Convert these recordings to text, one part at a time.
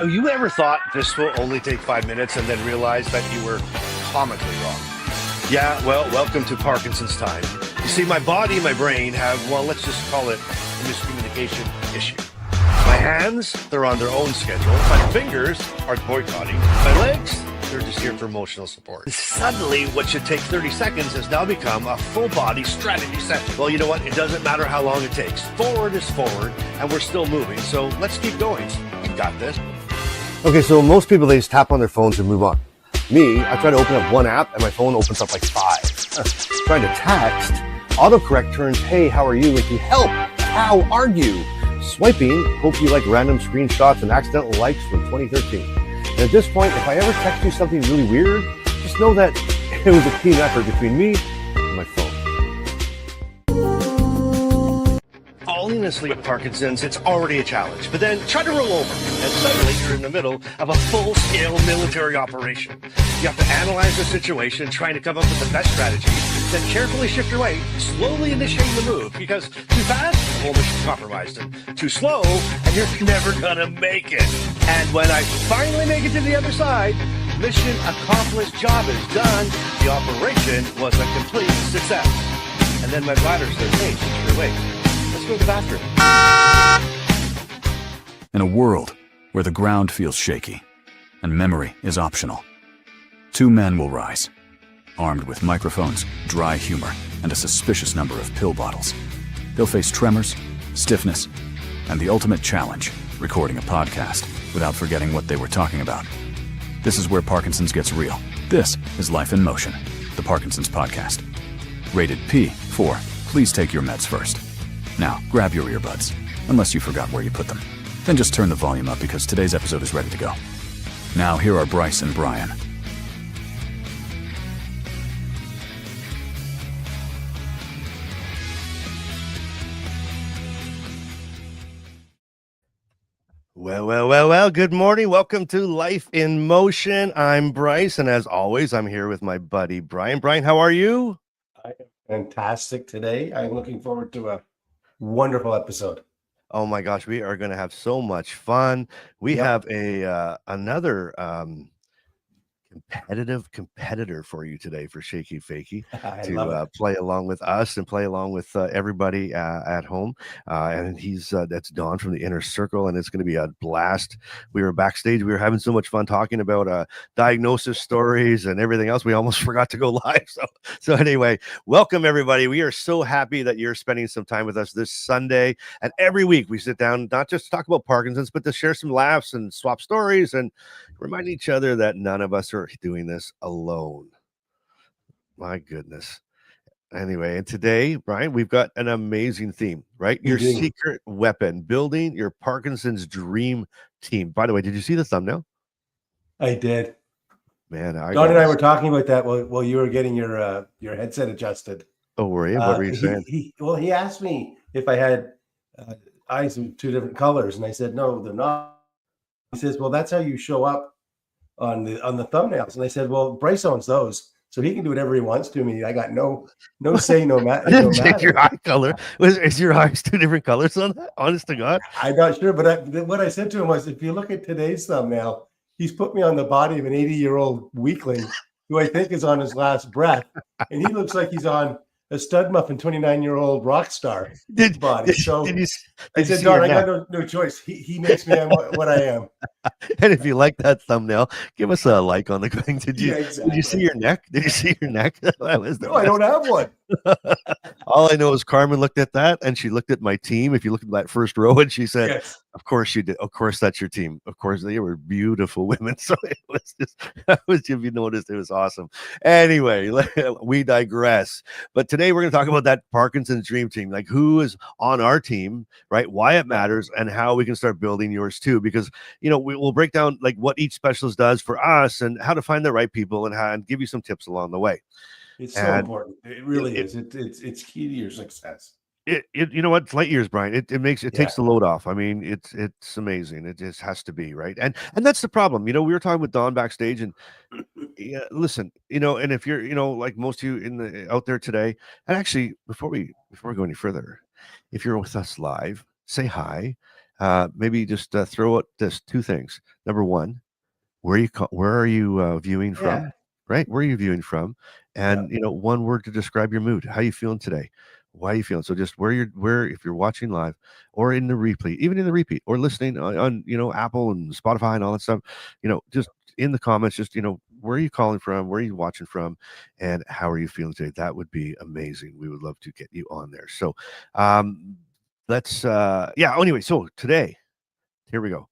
Have you ever thought this will only take 5 minutes and then realized that you were comically wrong? Yeah, well, welcome to Parkinson's time. You see, my body and my brain have, well, let's just call it a miscommunication issue. My hands, they're on their own schedule. My fingers are boycotting. My legs, they're just here for emotional support. Suddenly, what should take 30 seconds has now become a full-body strategy session. Well, you know what? It doesn't matter how long it takes. Forward is forward, and we're still moving. So let's keep going. You got this. Okay, so most people, they just tap on their phones and move on. Me, I try to open up one app, and my phone opens up like 5. Trying to text, autocorrect turns, hey, how are you, into help, how are you? Swiping, hope you like random screenshots and accidental likes from 2013. And at this point, if I ever text you something really weird, just know that it was a team effort between me and my phone. Falling asleep with Parkinson's, it's already a challenge. But then try to roll over, and suddenly you're in the middle of a full-scale military operation. You have to analyze the situation, trying to come up with the best strategy, then carefully shift your weight, slowly initiating the move, because too fast, the whole mission's compromised, and too slow, and you're never gonna make it. And when I finally make it to the other side, mission accomplished, job is done, the operation was a complete success. And then my bladder says, hey, shift your weight. Let's go to the bathroom. In a world where the ground feels shaky and memory is optional, two men will rise, armed with microphones, dry humor, and a suspicious number of pill bottles. They'll face tremors, stiffness, and the ultimate challenge, recording a podcast without forgetting what they were talking about. This is where Parkinson's gets real. This is Life in Motion, the Parkinson's podcast. Rated P for please take your meds first. Now, grab your earbuds, unless you forgot where you put them. Then just turn the volume up because today's episode is ready to go. Now, here are Bryce and Brian. Well, good morning. Welcome to Life in Motion. I'm Bryce, and as always, I'm here with my buddy, Brian. Brian, how are you? I am fantastic today. I'm looking forward to a wonderful episode. Oh my gosh, we are going to have so much fun. We have another competitor for you today for Shaky Fakey to play along with us and play along with everybody at home. And that's Don from the Inner Circle, and it's going to be a blast. We were backstage. We were having so much fun talking about diagnosis stories and everything else. We almost forgot to go live. So anyway, welcome everybody. We are so happy that you're spending some time with us this Sunday. And every week we sit down, not just to talk about Parkinson's, but to share some laughs and swap stories and remind each other that none of us are doing this alone. My goodness. Anyway, and today, Brian, we've got an amazing theme, right? Your secret weapon, building your Parkinson's dream team. By the way, did you see the thumbnail? I did. Man, Don and I were talking about that while you were getting your headset adjusted. Oh, were you? What were you saying? He asked me if I had eyes of two different colors, and I said, no, they're not. He says, well, that's how you show up on the thumbnails. And I said, well, Bryce owns those, so he can do whatever he wants to me. I got no say, no matter. Your eye color is your eyes two different colors on that? Honest to God, I'm not sure. But what I said to him was, if you look at today's thumbnail, he's put me on the body of an 80-year-old weakling who I think is on his last breath, and he looks like he's on a stud muffin 29-year-old rock star body. I said, Don, I got no choice. He makes me what I am. And if you like that thumbnail, give us a like on the thing. Did you see your neck? Did you see your neck? That was no, I don't have one. All I know is Carmen looked at that and she looked at my team. If you look at that first row, and she said, yes. Of course you did. Of course, that's your team. Of course, they were beautiful women. So it was just, if you noticed, it was awesome. Anyway, we digress. But today we're going to talk about that Parkinson's dream team, like who is on our team, right? Why it matters and how we can start building yours too. Because, we'll break down like what each specialist does for us and how to find the right people and give you some tips along the way. It's so important. It really is. It's key to your success. You know what? It's light years, Brian. It takes the load off. I mean, it's amazing. It just has to be, right. And that's the problem. We were talking with Don backstage, and listen, and if you're, like most of you out there today, and actually before we go any further, if you're with us live, say hi. maybe just throw out just two things. Number one, where are you viewing from? Yeah. Right? Where are you viewing from? And one word to describe your mood. How you feeling today? Why are you feeling? So just where if you're watching live or in the replay, even in the repeat or listening on Apple and Spotify and all that stuff, just in the comments, just where are you calling from? Where are you watching from? And how are you feeling today? That would be amazing. We would love to get you on there. So let's anyway, so today, here we go.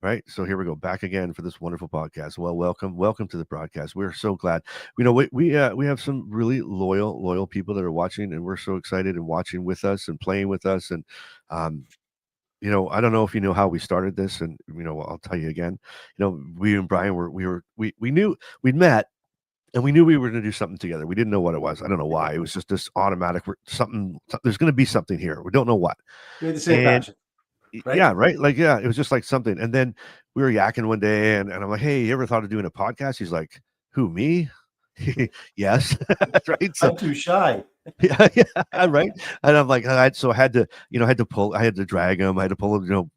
Right. So here we go back again for this wonderful podcast. Well, welcome to the broadcast. We're so glad. We have some really loyal people that are watching, and we're so excited and watching with us and playing with us. And I don't know if you know how we started this, and I'll tell you again. We and Brian we knew we'd met, and we knew we were going to do something together. We didn't know what it was. I don't know why. It was just this automatic something. There's going to be something here. We don't know what. We had the same passion. Right? Yeah, right. Like, it was just like something. And then we were yakking one day, and I'm like, "Hey, you ever thought of doing a podcast?" He's like, "Who, me?" Yes. Right. So I'm too shy. yeah, right. And I'm like, I had to drag him. I had to pull him,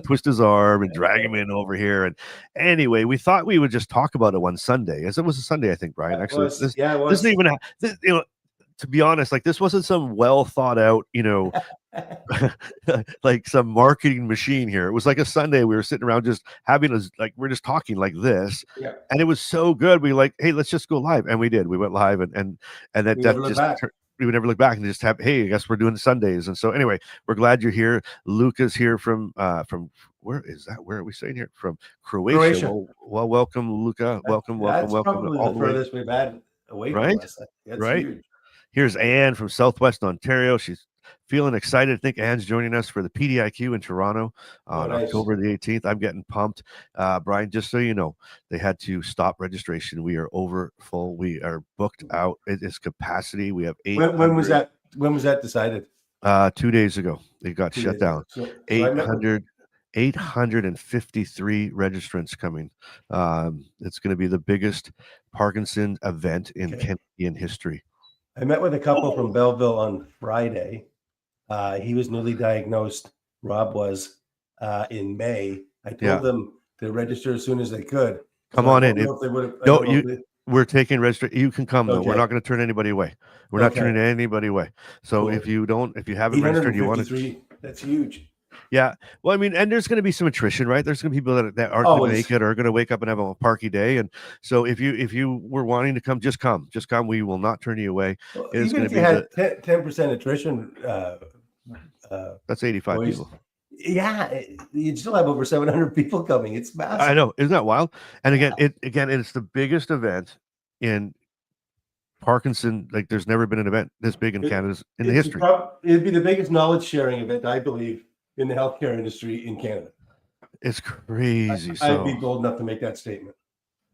twist his arm and drag him in over here. And anyway, we thought we would just talk about it one Sunday, as it was a Sunday, I think, Brian. Actually, this isn't even to be honest, like this wasn't some well thought out, like some marketing machine here. It was like a Sunday. We were sitting around just we're just talking like this. Yeah. And it was so good. We like, hey, let's just go live. And we did. We went live and that we would never look back and just have, hey, I guess we're doing Sundays. And so anyway, we're glad you're here. Luca's here from where is that? Where are we saying here? From Croatia. Well, welcome, Luca. Welcome. That's probably the furthest we've had away from us. That's right. Huge. Here's Anne from Southwest Ontario. She's feeling excited. I think Anne's joining us for the PDIQ in Toronto on October the 18th. I'm getting pumped. Brian, just so you know, they had to stop registration. We are over full. We are booked out. It is capacity. We have 800. When was that? When was that decided? 2 days ago. It got shut down. So 853 registrants coming. It's going to be the biggest Parkinson event in Canadian history. I met with a couple from Belleville on Friday. He was newly diagnosed. Rob was in May. I told them to register as soon as they could. Come on in. We're taking registration. You can come though. We're not going to turn anybody away. We're not turning anybody away. So if you haven't registered, you want to. That's huge. Yeah. Well, I mean, and there's going to be some attrition, right? There's going to be people that aren't going to make it or are going to wake up and have a parky day. And so if you were wanting to come, just come. We will not turn you away. Well, even if you had 10% attrition, that's 85 people. Yeah, you'd still have over 700 people coming. It's massive. I know. Isn't that wild? And again, it's the biggest event in Parkinson. Like there's never been an event this big in Canada's in the history. It'd be the biggest knowledge sharing event, I believe, in the healthcare industry in Canada. It's crazy. I'd be bold enough to make that statement.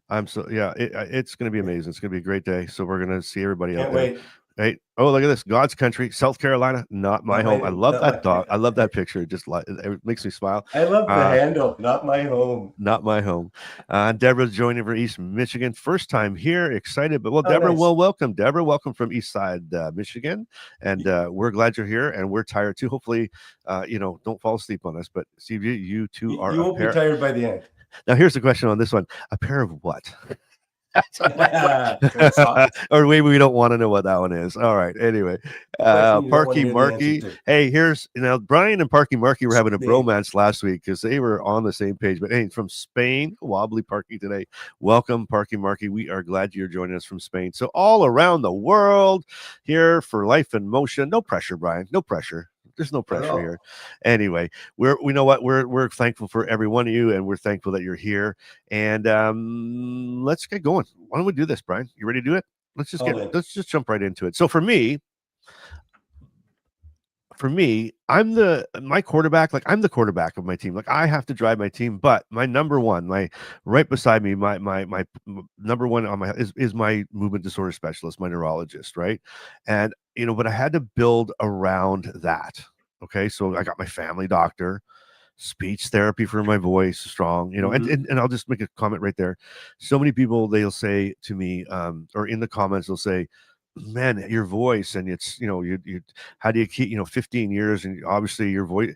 It's going to be amazing. It's going to be a great day. So we're going to see everybody out there. Wait. Hey, oh, look at this. God's country, South Carolina, not my home. I love that dog. I love that picture. It makes me smile. I love the handle, not my home. Not my home. Deborah's joining from East Michigan. First time here. Excited. But Deborah, nice. Well, welcome. Deborah, welcome from East Side, Michigan. And we're glad you're here. And we're tired too. Hopefully, don't fall asleep on us. But see, you two are. You won't be tired by the end. Now, here's the question on this one. A pair of what? Or maybe we don't want to know what that one is. All right. Anyway, Parky Marky. Hey, here's Brian and Parky Marky were having a bromance last week because they were on the same page. But hey, from Spain, wobbly Parky today. Welcome, Parky Marky. We are glad you're joining us from Spain. So all around the world here for Life in Motion. No pressure, Brian. No pressure. There's no pressure here. Anyway, we're thankful for every one of you, and we're thankful that you're here. And let's get going. Why don't we do this, Brian? You ready to do it? Let's just jump right into it. So for me, I'm the quarterback. Like I'm the quarterback of my team. Like I have to drive my team, but my number one, right beside me, my number one on my is my movement disorder specialist, my neurologist, right? And but I had to build around that. Okay, so I got my family doctor, speech therapy for my voice, strong, and I'll just make a comment right there. So many people, they'll say to me, or in the comments, they'll say, man, your voice, and it's, you how do you keep, 15 years and obviously your voice,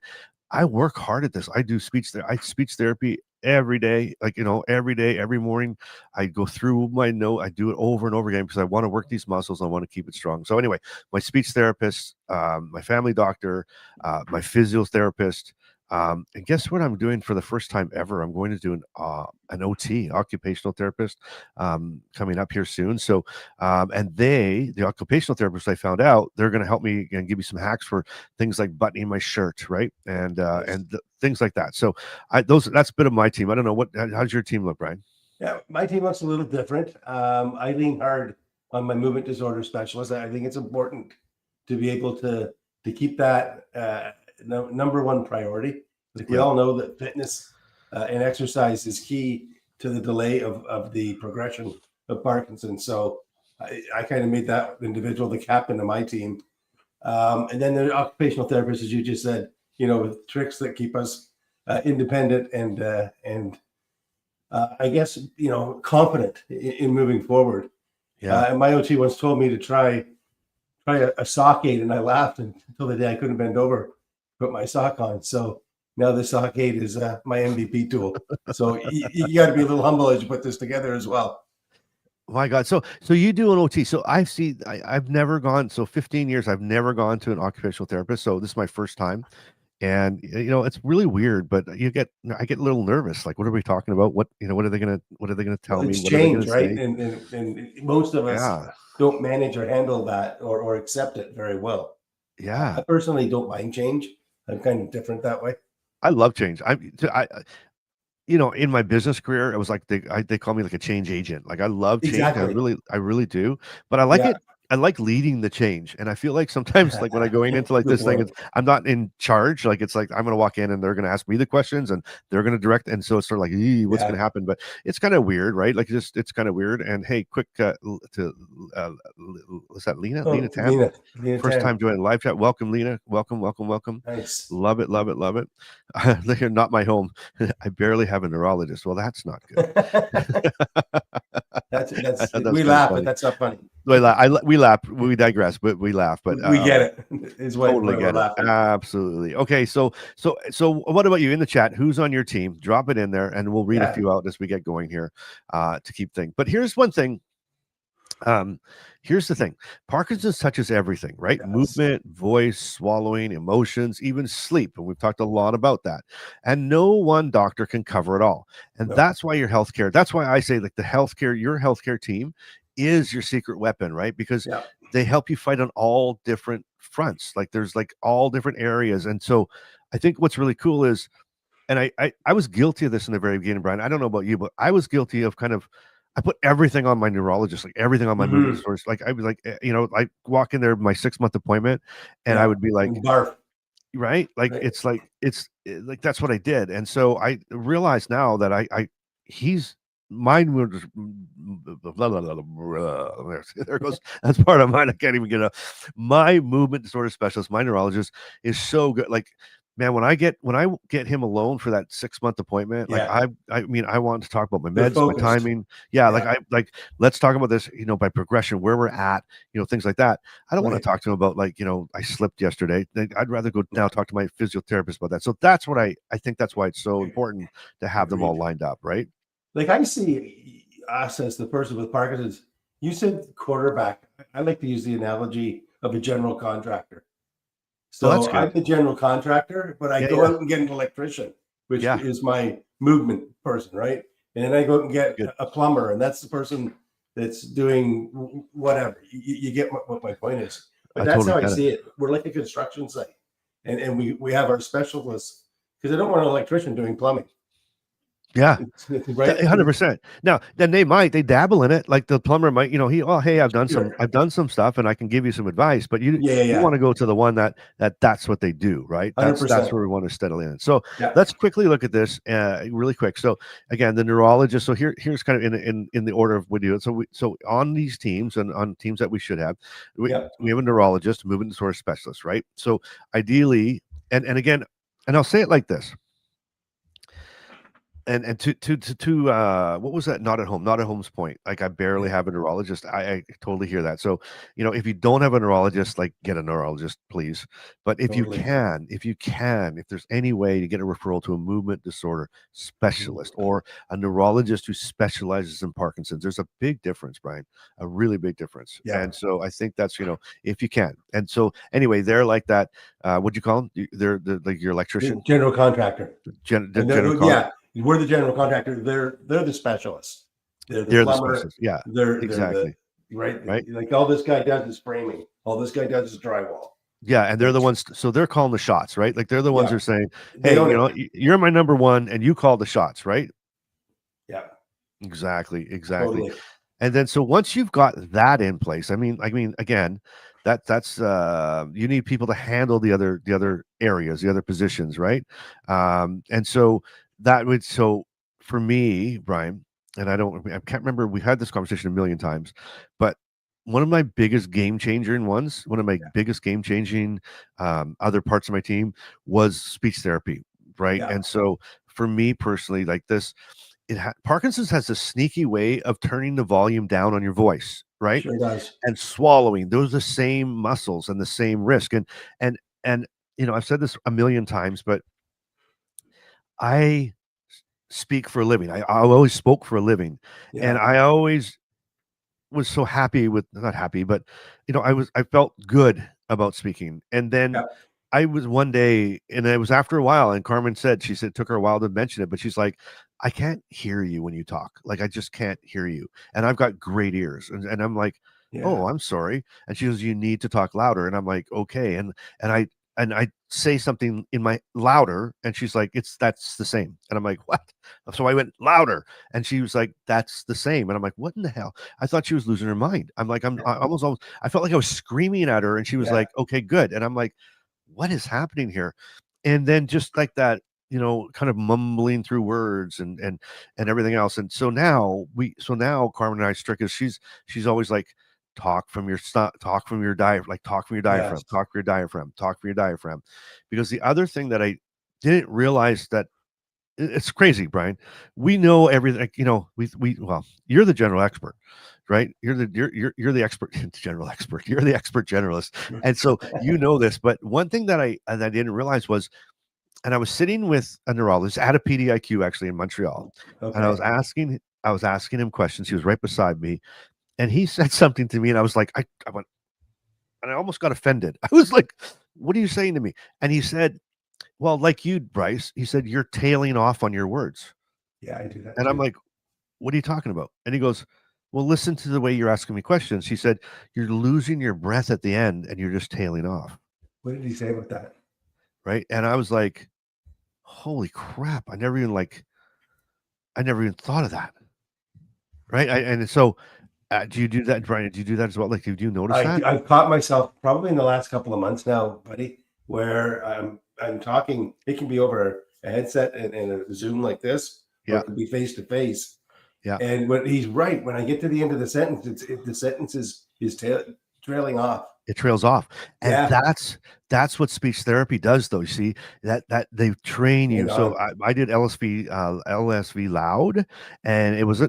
I work hard at this. I do speech therapy every day, like, every day, every morning. I go through my note. I do it over and over again because I want to work these muscles. I want to keep it strong. So anyway, my speech therapist, my family doctor, my physiotherapist, and guess what I'm doing for the first time ever? I'm going to do an OT, occupational therapist, coming up here soon. So, and the occupational therapist, I found out they're going to help me and give me some hacks for things like buttoning my shirt, right, and things like that. So, that's a bit of my team. I don't know how's your team look, Brian? Yeah, my team looks a little different. I lean hard on my movement disorder specialist. I think it's important to be able to keep that number one priority. Like we all know that fitness and exercise is key to the delay of the progression of Parkinson's. So I kind of made that individual the captain of my team. And then the occupational therapist, as you just said, with tricks that keep us independent and I guess, confident in moving forward. Yeah. And my OT once told me to try a sock aid, and I laughed until the day I couldn't bend over, put my sock on. So now the sock aid is my MVP tool. So you got to be a little humble as you put this together as well. My God. So you do an OT. So I've never gone, so 15 years, I've never gone to an occupational therapist. So this is my first time. And it's really weird, but I get a little nervous. Like, what are we talking about? What are they gonna tell me? It's What change, are they right? say? And most of us don't manage or handle that or accept it very well. Yeah. I personally don't mind change. I'm kind of different that way. I love change. In my business career, it was like they call me like a change agent. Like, I love change. Exactly. I really do. But I like it. I like leading the change. And I feel like sometimes, like when I go into like this thing, I'm not in charge. Like, it's like I'm going to walk in and they're going to ask me the questions and they're going to direct. And so it's sort of like, what's going to happen? But it's kind of weird, right? Like, it's kind of weird. And hey, quick what's that, Lena? Lena Tam? Lena First Tam. time joining live chat. Welcome, Lena. Welcome. Nice. Love it. They're not my home. I barely have a neurologist. Well, that's not good. that's we laugh, but that's not funny. We laugh. We digress, but we laugh. But we get it. Is what totally get it. Absolutely. Okay. So what about you in the chat? Who's on your team? Drop it in there, and we'll read a few out as we get going here to keep things. But here's one thing. Here's the thing. Parkinson's touches everything, right? Yes. Movement, voice, swallowing, emotions, even sleep. And we've talked a lot about that. And no one doctor can cover it all. And that's why your healthcare, that's why I say, like, your healthcare team is your secret weapon, right? Because they help you fight on all different fronts. Like, there's like all different areas. And so I think what's really cool is, and I was guilty of this in the very beginning, Brian. I don't know about you, but I was guilty of I put everything on my neurologist, like everything on my movement disorders. Like, I was like, I walk in there, my 6-month appointment, and I would be like, barf. Right? Like, it's like that's what I did. And so I realize now that he's mine was blah, blah, blah, blah, there goes, that's part of mine. I can't even get up. My movement disorder specialist, my neurologist, is so good. Like, man, when I get him alone for that 6-month appointment, like I mean, I want to talk about my meds, my timing. Like let's talk about this, by progression, where we're at, things like that. I don't want to talk to him about, like, I slipped yesterday. I'd rather go now talk to my physiotherapist about that. So that's what I think that's why it's so important to have them all lined up, right? Like, I see us as the person with Parkinson's. You said quarterback. I like to use the analogy of a general contractor. So I'm the general contractor, but I go out and get an electrician, which is my movement person, right? And then I go out and get a plumber, and that's the person that's doing whatever. You get what my point is. But that's how I see it. We're like a construction site, and we have our specialists, because I don't want an electrician doing plumbing. Yeah, right. 100%. Now, then they dabble in it. Like, the plumber might, hey, I've done some stuff, and I can give you some advice. But you want to go to the one that's what they do, right? That's where we want to settle in. So let's quickly look at this, really quick. So again, the neurologist. So here's kind of in the order of what we do. So on these teams and on teams that we should have, we have a neurologist, movement disorder specialist, right? So ideally, and again, and I'll say it like this. and to what was that? Not at home's point. Like I barely have a neurologist. I totally hear that. So, if you don't have a neurologist, like get a neurologist, please. But if Totally. if there's any way to get a referral to a movement disorder specialist or a neurologist who specializes in Parkinson's, there's a big difference, Brian, a really big difference. Yeah. And so I think that's, if you can. And so anyway, they're like that. What'd you call them? They're like your electrician, General contractor. Yeah. We're the general contractor. They're the specialists. They're the They're plumber. the specialists. Yeah, They're exactly. Right. Like all this guy does is framing. All this guy does is drywall. Yeah, and they're the ones. So they're calling the shots, right? Like they're the ones who are saying, "Hey, you're my number one, and you call the shots, right?" Yeah. Exactly. Totally. And then so once you've got that in place, I mean, again, that's you need people to handle the other areas, the other positions, right? And so for me, Brian, and I can't remember, we had this conversation a million times, but one of my biggest game changing other parts of my team was speech therapy, right? Yeah. And so for me personally, like this, Parkinson's has a sneaky way of turning the volume down on your voice, right? Sure does. And swallowing. Those are the same muscles and the same risk. And I've said this a million times, but I speak for a living. I always spoke for a living, and I always was so happy with, not happy, but I felt good about speaking. And then I was one day, and it was after a while, and Carmen said, she said it took her a while to mention it, but she's like, I can't hear you when you talk. Like, I just can't hear you. And I've got great ears. And I'm like, oh, I'm sorry. And she goes, you need to talk louder. And I'm like, okay. And I say something in my louder, and she's like, that's the same. And I'm like, what? So I went louder, and she was like, that's the same. And I'm like, what in the hell? I thought she was losing her mind. I'm like, I felt like I was screaming at her, and she was like, okay, good. And I'm like, what is happening here? And then just like that, kind of mumbling through words and everything else. And so now Carmen and I strict as she's always like, talk from your diaphragm, talk from your diaphragm. Because the other thing that I didn't realize, that it's crazy, Brian. We know everything. Well, you're the general expert, right? You're the expert general expert. You're the expert generalist, and so you know this. But one thing that I didn't realize was, and I was sitting with a neurologist at a PDIQ actually in Montreal, and I was asking him questions. He was right beside me, and he said something to me, and I was like, I went, and I almost got offended. I was like, "What are you saying to me?" And he said, well, like you, Bryce, he said, you're tailing off on your words. Yeah, I do that. And too. I'm like, what are you talking about? And he goes, well, listen to the way you're asking me questions. He said, you're losing your breath at the end, and you're just tailing off. What did he say about that? Right. And I was like, holy crap. I never even thought of that. Right. And so do you do that, Brian? Do you do that as well? Like, do you notice that? I've caught myself probably in the last couple of months now, buddy, where I'm talking. It can be over a headset and a Zoom like this, or it can be face to face. Yeah. And he's right. When I get to the end of the sentence, the sentence is trailing off. It trails off, and that's what speech therapy does, though. You see that they train you. So I did LSV loud, and it was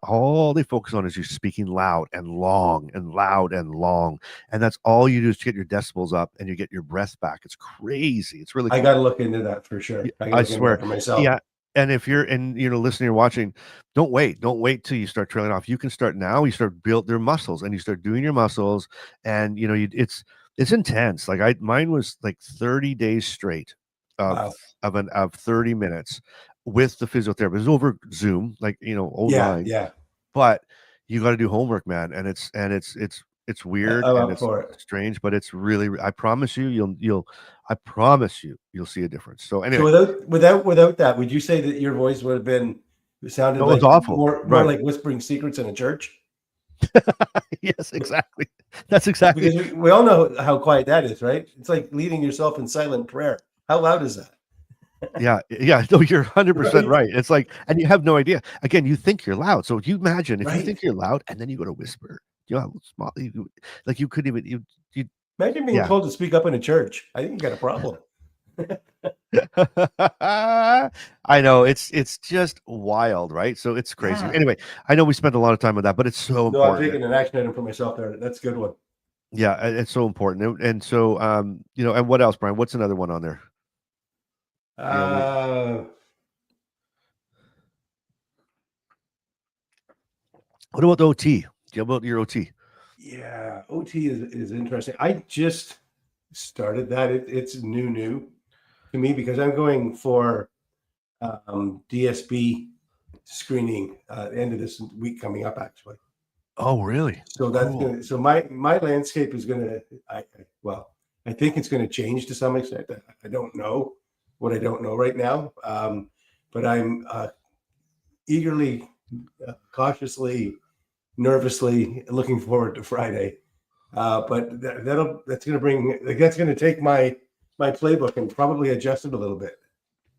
all they focus on is you speaking loud and long and loud and long, and that's all you do is to get your decibels up and you get your breath back. It's crazy. It's really cool. I got to look into that for sure. I swear for myself. Yeah. And if you're listening or watching, don't wait till you start trailing off. You can start now. You start build their muscles, and you start doing your muscles, and it's intense. Like mine was like 30 days straight of 30 minutes with the physiotherapist. It was over Zoom, online. Yeah. But you got to do homework, man, and it's weird and it's strange, but it's really, I promise you, you'll see a difference. So anyway, so without that, would you say that your voice would have been sounded like awful, more like whispering secrets in a church? Yes, exactly. That's exactly, because we all know how quiet that is, right? It's like leading yourself in silent prayer. How loud is that? Yeah. No, you're 100% right. It's like, and you have no idea. Again, you think you're loud. So you imagine if you think you're loud and then you go to whisper. Small, like you couldn't even you imagine being told to speak up in a church. I think you got a problem. I know it's just wild, right? So it's crazy. Yeah. Anyway, I know we spent a lot of time on that, but it's so No, I'm important. taking an action item for myself there. That's a good one. Yeah, it's so important. And so, and what else, Brian? What's another one on there? What about the OT? How about your OT? Yeah, OT is interesting. I just started that. It's new to me because I'm going for DSB screening the end of this week coming up, actually. Oh, really? So that's gonna. So my landscape is gonna. I think it's going to change to some extent. I don't know what I don't know right now, but I'm eagerly, cautiously, nervously looking forward to Friday. But that's going to take my playbook and probably adjust it a little bit.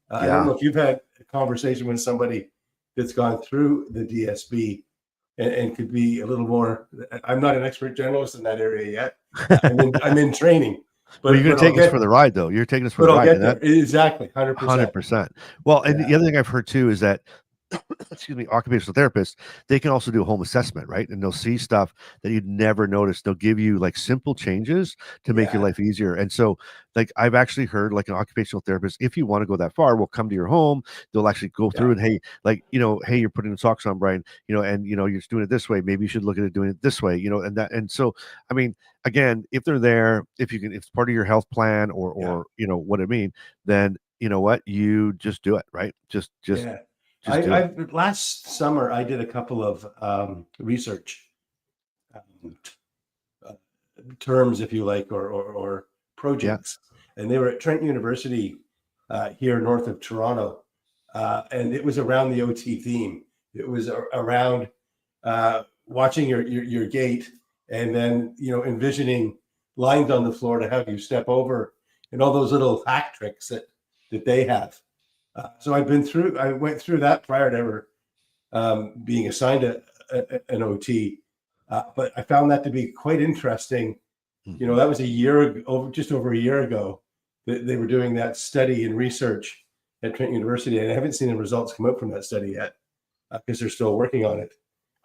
I don't know if you've had a conversation with somebody that's gone through the DSB and could be a little more. I'm not an expert generalist in that area yet. I'm in training. But you're going to take us for the ride, though. You're taking us for the ride. I'll get there. Exactly, 100%. 100%. Well, and the other thing I've heard too is that, excuse me, occupational therapists, they can also do a home assessment, right? And they'll see stuff that you'd never notice. They'll give you like simple changes to make your life easier. And so, like, I've actually heard like an occupational therapist, if you want to go that far, will come to your home. They'll actually go through and, hey, like, hey, you're putting the socks on, Brian, and you're just doing it this way. Maybe you should look at it doing it this way, and so, I mean, again, if they're there, if it's part of your health plan or what I mean, then you know what, you just do it, right? Just last summer I did a couple of research terms, if you like, or projects, and they were at Trent University here north of Toronto, and it was around the OT theme. It was around watching your gait, and then envisioning lines on the floor to have you step over, and all those little hack tricks that they have. So I went through that prior to ever being assigned an OT, but I found that to be quite interesting. That was just over a year ago that they were doing that study and research at Trent University, and I haven't seen the results come out from that study yet because they're still working on it.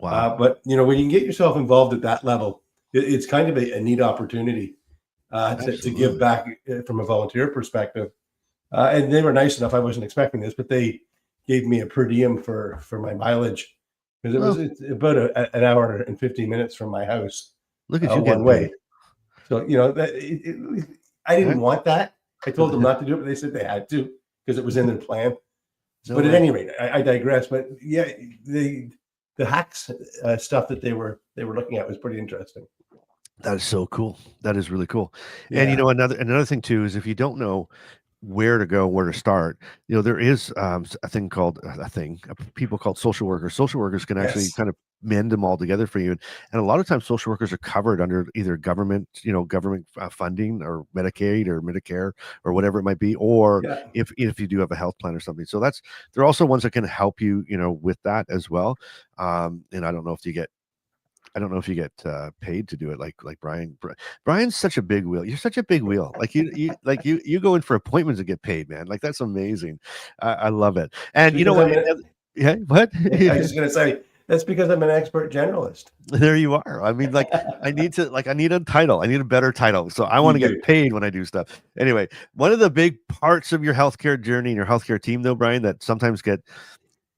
Wow! But when you can get yourself involved at that level, it's kind of a neat opportunity to give back from a volunteer perspective. And they were nice enough. I wasn't expecting this, but they gave me a per diem for my mileage because it's about an hour and 15 minutes from my house. Look at you one way. So I didn't want that. I told them not to do it, but they said they had to because it was in their plan. But at any rate, I digress. But yeah, the hacks stuff that they were looking at was pretty interesting. That is so cool. That is really cool. Yeah. And another thing too is if you don't know where to go, where to start, there is people called social workers. Social workers can actually kind of mend them all together for you. And a lot of times social workers are covered under either government funding or Medicaid or Medicare or whatever it might be, or if you do have a health plan or something. So they're also ones that can help you, with that as well. And I don't know if you get paid to do it like Brian. Brian's such a big wheel. You're such a big wheel. Like you go in for appointments and get paid, man. Like that's amazing. I love it. And what? I was just gonna say that's because I'm an expert generalist. There you are. I mean, I need a title. I need a better title. So I want to get paid when I do stuff. Anyway, one of the big parts of your healthcare journey and your healthcare team, though, Brian, that sometimes I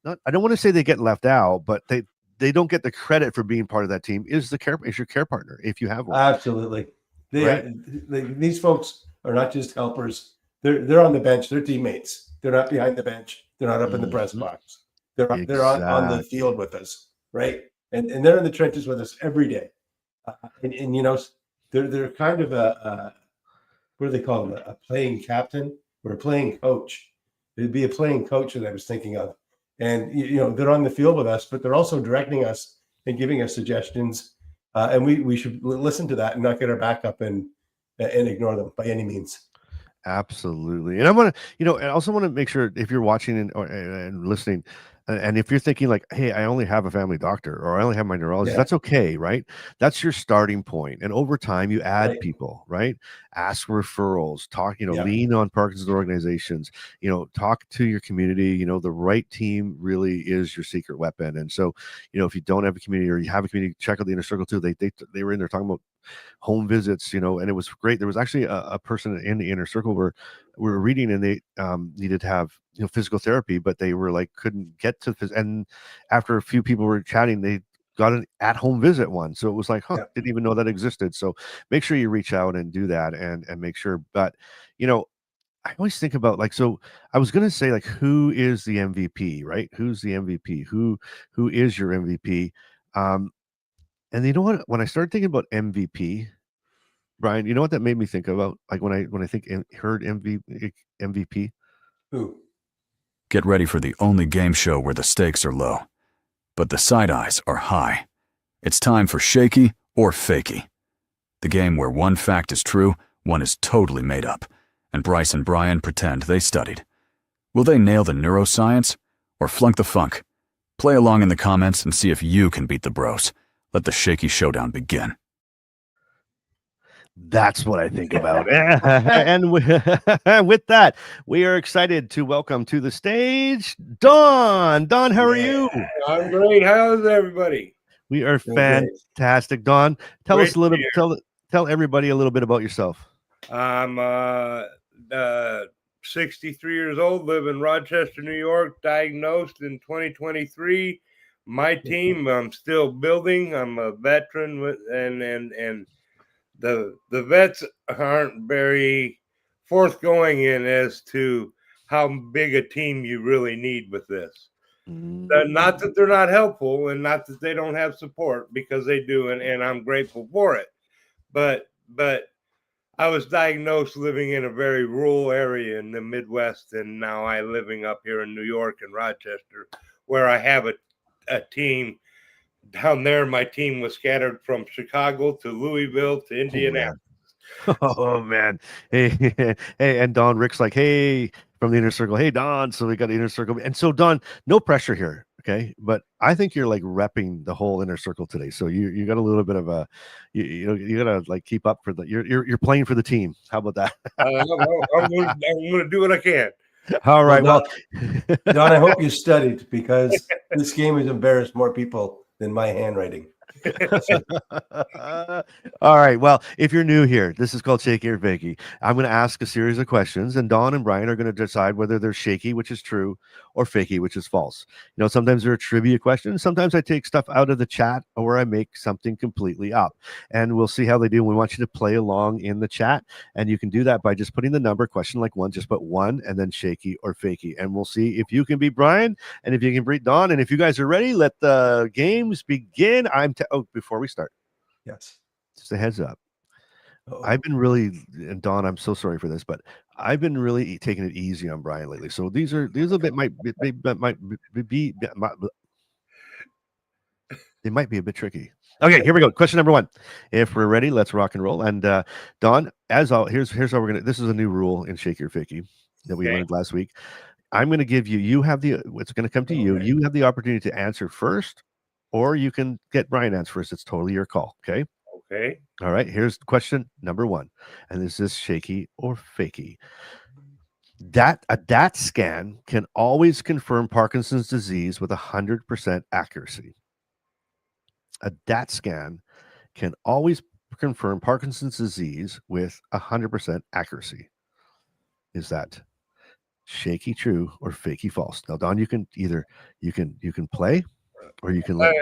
don't want to say they get left out, but they don't get the credit for being part of that team is your care partner, if you have one. Absolutely. These folks are not just helpers. They're on the bench. They're teammates. They're not behind the bench. They're not up in the press box. They're on the field with us, right? And they're in the trenches with us every day. They're kind of what do they call them? A playing captain or a playing coach. It'd be a playing coach that I was thinking of. And they're on the field with us, but they're also directing us and giving us suggestions. And we should listen to that and not get our back up and ignore them by any means. Absolutely. And I want to, I also want to make sure if you're watching and listening, And if you're thinking like, hey, I only have a family doctor or I only have my neurologist, Yeah. that's okay, right? That's your starting point. And over time, you add Right. people, right? Ask referrals, talk, Yeah. lean on Parkinson's organizations, talk to your community. The right team really is your secret weapon. And so, if you don't have a community or you have a community, check out the Inner Circle too. They were in there talking about home visits, and it was great. There was actually a person in the Inner Circle where we were reading and they needed to have physical therapy, but they were like couldn't get to and after a few people were chatting, they got an at-home visit one. So it was like, Yeah. didn't even know that existed. So make sure you reach out and do that and make sure. But I always think about like, so I was gonna say like, who is the MVP, right? Who's the MVP? Who is your MVP? And you know what? When I started thinking about MVP, Brian, you know what that made me think about? Like when I heard MVP. Who? Get ready for the only game show where the stakes are low, but the side eyes are high. It's time for Shaky or Fakey, the game where one fact is true, one is totally made up, and Bryce and Brian pretend they studied. Will they nail the neuroscience or flunk the funk? Play along in the comments and see if you can beat the bros. Let the Shaky showdown begin. That's what I think about. And with that, we are excited to welcome to the stage Dawn. Dawn, how are you? I'm great. How's everybody? We are fantastic. Dawn, tell us a little. Tell everybody a little bit about yourself. I'm 63 years old, live in Rochester, New York, diagnosed in 2023. My team, I'm still building. I'm a veteran and the vets aren't very forthgoing in as to how big a team you really need with this. Not that they're not helpful and not that they don't have support, because they do, and I'm grateful for it. But I was diagnosed living in a very rural area in the Midwest, and now I'm living up here in New York and Rochester, where I have a team. Down there, my team was scattered from Chicago to Louisville to Indianapolis. Oh man. Hey, and Don, Rick's like, hey, from the Inner Circle. Hey, Don. So we got the Inner Circle. And so Don, no pressure here. Okay. But I think you're like repping the whole Inner Circle today. So you got a little bit of a, you gotta like keep up for the, you're playing for the team. How about that? I'm gonna do what I can. All right. Well, Don, I hope you studied, because this game has embarrassed more people than my handwriting. All right. Well, if you're new here, this is called Shaky or Fakey. I'm going to ask a series of questions, and Dawn and Brian are going to decide whether they're shaky, which is true, or fakey, which is false. Sometimes there are trivia questions. Sometimes I take stuff out of the chat, or I make something completely up, and we'll see how they do. We want you to play along in the chat, and you can do that by just putting the number question like one, just put one, and then shaky or fakey, and we'll see if you can beat Brian and if you can beat Dawn. And if you guys are ready, let the games begin. Before we start, yes, just a heads up. I've been really, and Dawn, I'm so sorry for this, but I've been really taking it easy on Brian lately. So these a bit might be they might be a bit tricky. Okay, here we go. Question number one. If we're ready, let's rock and roll. And Dawn, as all, here's how we're gonna. This is a new rule in Shaky or Fakey that we learned last week. I'm going to give you. You have the. It's going to come to you. You have the opportunity to answer first, or you can get Brian answer first. It's totally your call. Okay. Okay. All right. Here's question number one, and this is Shaky or Fakey. A DAT scan can always confirm Parkinson's disease with 100% accuracy. A DAT scan can always confirm Parkinson's disease with 100% accuracy. Is that shaky true or fakey false? Now, Don, you can play, or you can let.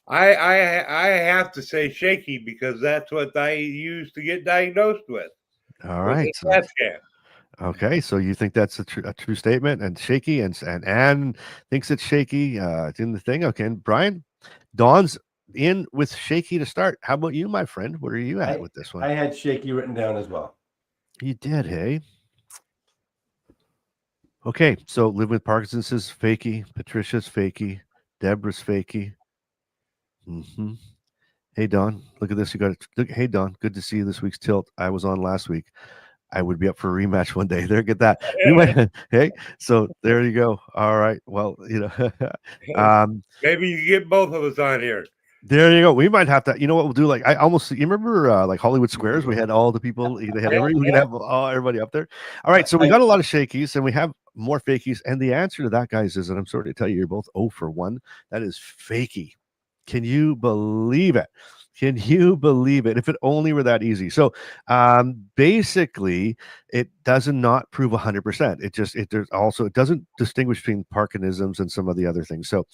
I have to say shaky, because that's what I used to get diagnosed with. All right. Okay, so you think that's a true statement, and shaky, and Anne thinks it's shaky. It's in the thing. Okay, and Brian, Dawn's in with shaky to start. How about you, my friend? Where are you at with this one? I had shaky written down as well. You did, hey? Okay, so live with Parkinson's is fakey. Patricia's fakey. Deborah's fakey. Hey, Dawn, look at this. You got it. Hey, Dawn, good to see you this week's tilt. I was on last week. I would be up for a rematch one day. There, get that. We might, hey, so there you go. All right. Well, maybe you get both of us on here. There you go. We might have to. You know what we'll do? Like I almost. You remember like Hollywood Squares? We had all the people. They had we can have everybody up there. All right. So we got a lot of shakies, and we have more fakies. And the answer to that, guys, is, and I'm sorry to tell you, you're both 0 for 1. That is fakey. Can you believe it? Can you believe it? If it only were that easy. So basically, it does not prove 100%. It doesn't distinguish between Parkinsonisms and some of the other things. So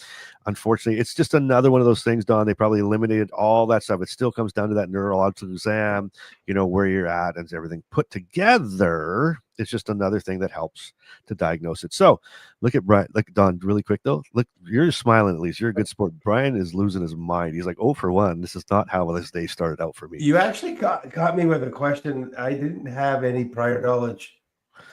unfortunately, it's just another one of those things, Don. They probably eliminated all that stuff. It still comes down to that neurological exam, where you're at and everything put together. It's just another thing that helps to diagnose it. So look at Brian, look, Don, really quick though. Look, you're smiling at least. You're a good sport. Brian is losing his mind. He's like 0 for 1. This is not how this day started out for me. You actually caught me with a question. I didn't have any prior knowledge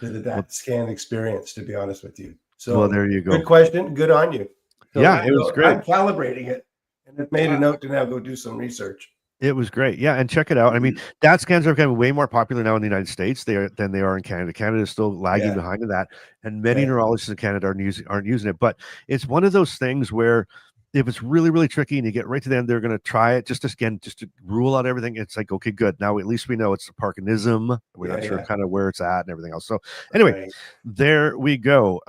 to that scan experience, to be honest with you. So well, there you go. Good question. Good on you. So, yeah, it was great. I'm calibrating it, and I've made a note to now go do some research. It was great. Yeah, and check it out. I mean, DAT scans are kind of way more popular now in the United States than they are in Canada. Canada is still lagging behind in that, and many neurologists in Canada aren't using it. But it's one of those things where if it's really, really tricky and you get right to the end, they're going to try it just to rule out everything. It's like, okay, good. Now at least we know it's a Parkinsonism. We're not sure kind of where it's at and everything else. So anyway, there we go.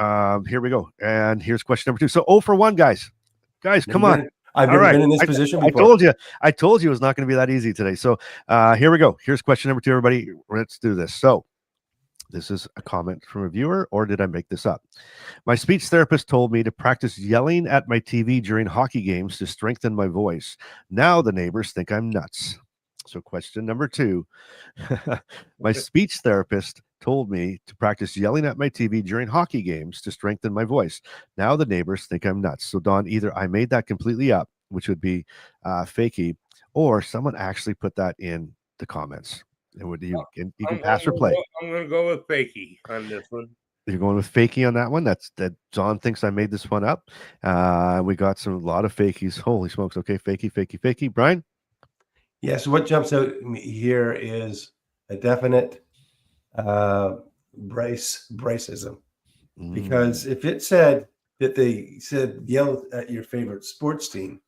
Here we go. And here's question number 2. So 0 for 1, guys. Guys, come on. I've never been in this position before. I told you it was not going to be that easy today. So here we go. Here's question number 2, everybody. Let's do this. So this is a comment from a viewer, or did I make this up? My speech therapist told me to practice yelling at my TV during hockey games to strengthen my voice. Now the neighbors think I'm nuts. So question number 2. My speech therapist told me to practice yelling at my TV during hockey games to strengthen my voice. Now the neighbors think I'm nuts. So Don, either I made that completely up, which would be fakey, or someone actually put that in the comments. And you can pass or play. I'm going to go with fakey on this one. You're going with fakey on that one. That John thinks I made this one up. We got a lot of fakies. Holy smokes. Okay, fakey. Brian? Yes, what jumps out here is a definite Bryce-ism. Because if it said that they said yell at your favorite sports team,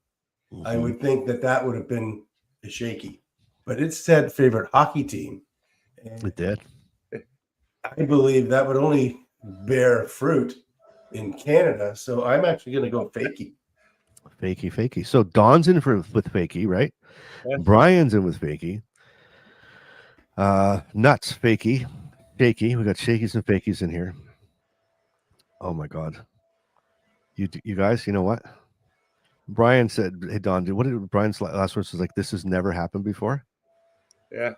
I would think that would have been a Shaky. But it said favorite hockey team. And it did. I believe that would only bear fruit in Canada. So I'm actually going to go fakey. Fakey. So Don's in with fakey, right? Yes. Brian's in with fakey. Nuts, fakey. Shaky. We got shakies and fakies in here. Oh my God. You guys, you know what? Brian said, hey Don, what did Brian's last words was like, this has never happened before? Yeah.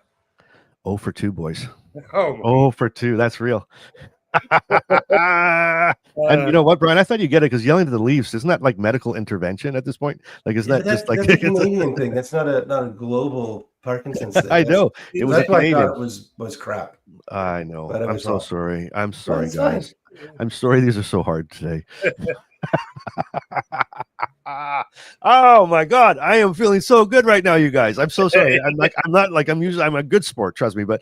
0 for 2, boys. Oh for 2. That's real. And you know what, Brian? I thought you get it because yelling to the Leafs, isn't that like medical intervention at this point? Like, is that just like a Canadian thing? That's not a global Parkinson's thing. I know. It was Canadian. I thought it was crap. I know. But I'm so sorry. I'm sorry, guys. Fine. I'm sorry. These are so hard today. Oh my God, I am feeling so good right now, you guys. I'm so sorry. I'm a good sport, trust me, but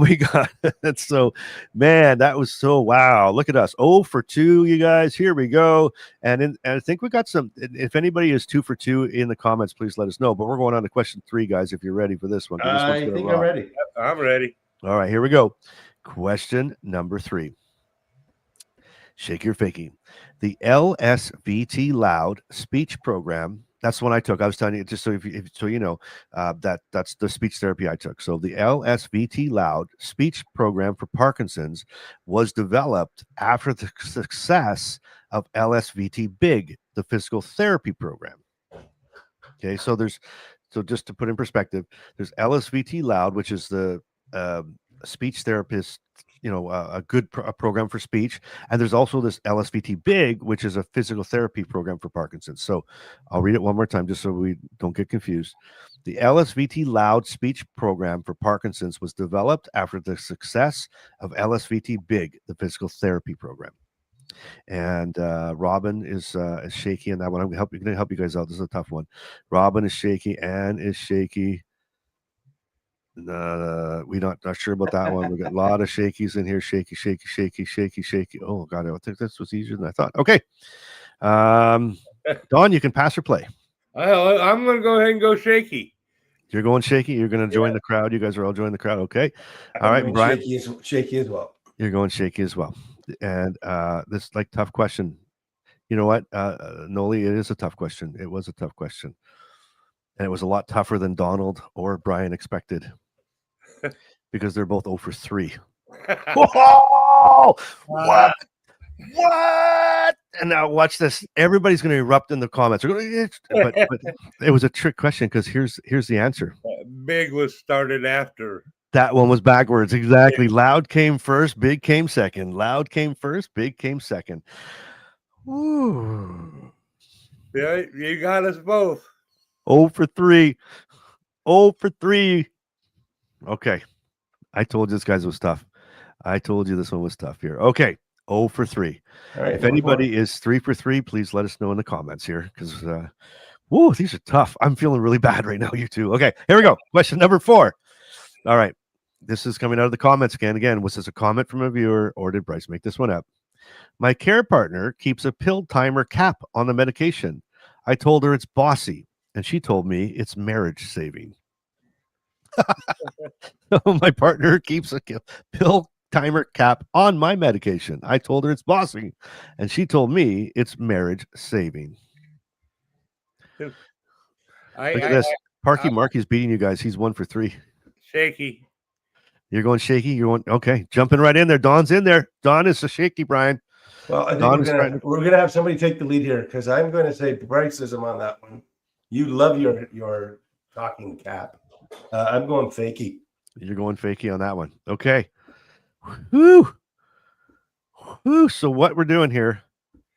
we got it. So man, that was so wow. Look at us. 0 for 2, you guys. Here we go. And I think we got some. If anybody is 2 for 2 in the comments, please let us know. But we're going on to question 3, guys, if you're ready for this one. I think I'm ready. I'm ready. All right, here we go. Question number 3. Shake your fakey. The LSVT Loud speech program. That's the one I took. I was telling you, just so you know, that's the speech therapy I took. So the LSVT Loud speech program for Parkinson's was developed after the success of LSVT Big, the physical therapy program. Okay, so just to put in perspective, there's LSVT Loud, which is the speech therapist, a good program for speech. And there's also this LSVT Big, which is a physical therapy program for Parkinson's. So I'll read it one more time just so we don't get confused. The LSVT Loud speech program for Parkinson's was developed after the success of LSVT Big, the physical therapy program. And Robin is shaky in that one. I'm going to help you guys out. This is a tough one. Robin is shaky. Anne is shaky. We're not sure about that one. We got a lot of shakies in here. Shaky, shaky, shaky, shaky, shaky. Oh God, I think this was easier than I thought. Okay. Don, you can pass or play. I'm going to go ahead and go Shaky. You're going Shaky. You're going to join the crowd. You guys are all joining the crowd. Okay. All right, Brian. Shaky as well. You're going Shaky as well. And this is like tough question. You know what, Noli, it is a tough question. It was a tough question. And it was a lot tougher than Donald or Brian expected because they're both 0 for 3. Whoa! What? What? And now watch this. Everybody's going to erupt in the comments. But it was a trick question because here's the answer. Big was started after. That one was backwards. Exactly. Loud came first. Big came second. Loud came first. Big came second. Ooh. Yeah, you got us both. 0 for 3. 0 for 3. Okay. I told you this guys was tough. I told you this one was tough here. Okay. 0 for 3. All right. If anybody is 3 for 3, please let us know in the comments here because whoa, these are tough. I'm feeling really bad right now, you two. Okay, here we go. Question number 4. All right. This is coming out of the comments again. Again, was this a comment from a viewer or did Bryce make this one up? My care partner keeps a pill timer cap on the medication. I told her it's bossy, and she told me it's marriage saving. My partner keeps a pill timer cap on my medication. I told her it's bossy, and she told me it's marriage saving. Look at this. Marky's beating you guys. He's 1 for 3. Shaky. You're going Shaky. You're going okay. Jumping right in there. Don's in there. Don is a Shaky, Brian. Well, I think we're gonna have somebody take the lead here because I'm going to say Bryce-ism on that one. You love your talking cap. I'm going Fakey. You're going Fakey on that one. Okay. Woo. Woo. So what we're doing here?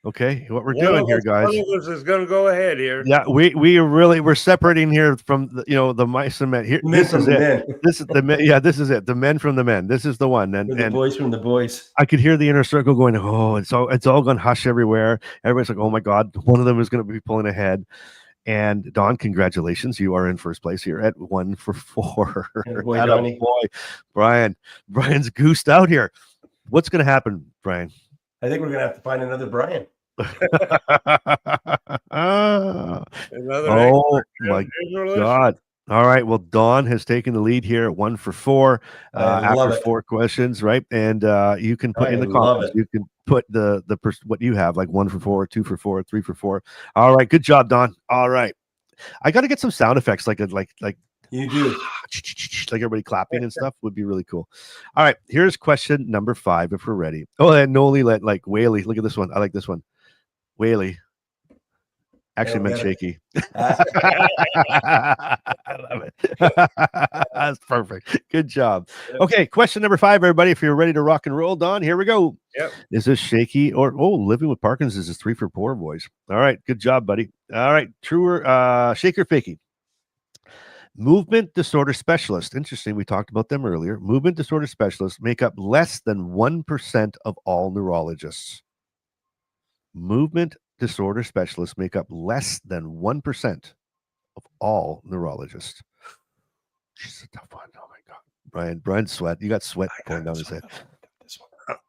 Okay, what we're doing here, guys. One of us is going to go ahead here. Yeah, we're separating here from the mice and men. Here, this is it. This is the men. Yeah, this is it. The men from the men. This is the one. And the boys from the boys. I could hear the inner circle going, oh, it's all going hush everywhere. Everybody's like, oh my God, one of them is going to be pulling ahead. And Don, congratulations, you are in first place here at 1 for 4. Boy, Brian's goosed out here. What's going to happen, Brian? I think we're going to have to find another Brian. Oh my God. All right. Well, Dawn has taken the lead here at 1 for 4 after 4 questions, right? And you can put in the comments, you can put the what you have, like 1 for 4, 2 for 4, 3 for 4. All right. Good job, Dawn. All right. I got to get some sound effects like you do. Like everybody clapping and stuff would be really cool. All right. Here's question number 5 if we're ready. Oh, and Noli let like Whaley. Look at this one. I like this one. Whaley. Actually meant Shaky. I love it. That's perfect. Good job. Okay, question number 5, everybody. If you're ready to rock and roll, Don, here we go. Yep. Is this Shaky or living with Parkinsons is 3 for 4, boys? All right, good job, buddy. All right, Shaky or Fakey? Movement disorder specialists. Interesting. We talked about them earlier. Movement disorder specialists make up less than 1% of all neurologists. Movement disorder specialists make up less than 1% of all neurologists. She's a tough one. Oh my God. Brian sweat. You got sweat going down his head.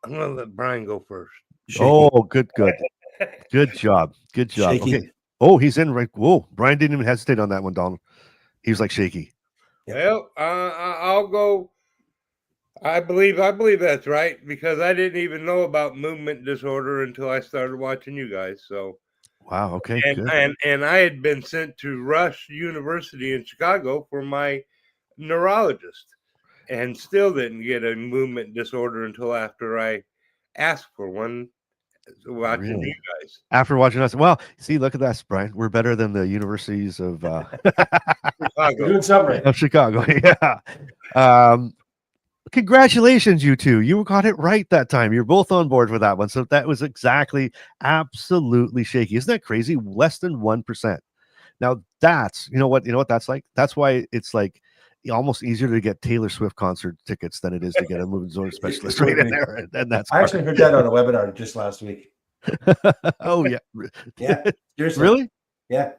I'm going to let Brian go first. Shaky. Oh, good. Good job. Good job. Shaky. Okay. Oh, he's in right. Whoa. Brian didn't even hesitate on that one, Donald. He was like Shaky. Well, I'll go. I believe that's right because I didn't even know about movement disorder until I started watching you guys. So, wow, okay, and I had been sent to Rush University in Chicago for my neurologist, and still didn't get a movement disorder until after I asked for one. Watching you guys. After watching us, well, see, look at that, Brian. We're better than the universities of Chicago. Doing something of Chicago. Yeah. Congratulations, you two. You got it right that time. You're both on board with that one. So that was absolutely Shaky. Isn't that crazy? Less than 1%. Now that's, you know what that's like? That's why it's like almost easier to get Taylor Swift concert tickets than it is to get a movement disorder specialist right in there. And that's I actually heard that on a webinar just last week. Oh yeah. Yeah. Seriously. Really? Yeah.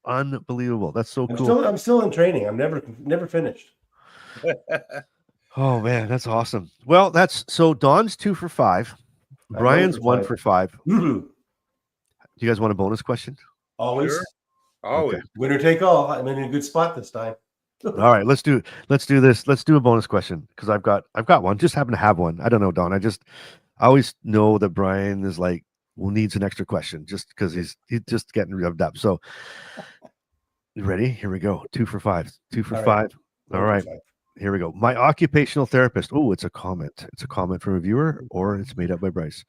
Unbelievable. That's so cool. I'm still in training. I'm never finished. Oh man, that's awesome. Well, that's so Don's 2 for 5. Brian's 1 for 5. Mm-hmm. Do you guys want a bonus question? Always. Sure. Always. Okay. Winner take all. I'm in a good spot this time. All right, let's do this. Let's do a bonus question because I've got one. Just happen to have one. I don't know, Don. I always know that Brian is like needs an extra question just because he's just getting revved up. So you ready? Here we go. 2 for 5. 2 for 5. All right. Here we go. My occupational therapist. Oh, it's a comment. It's a comment from a viewer, or it's made up by Bryce.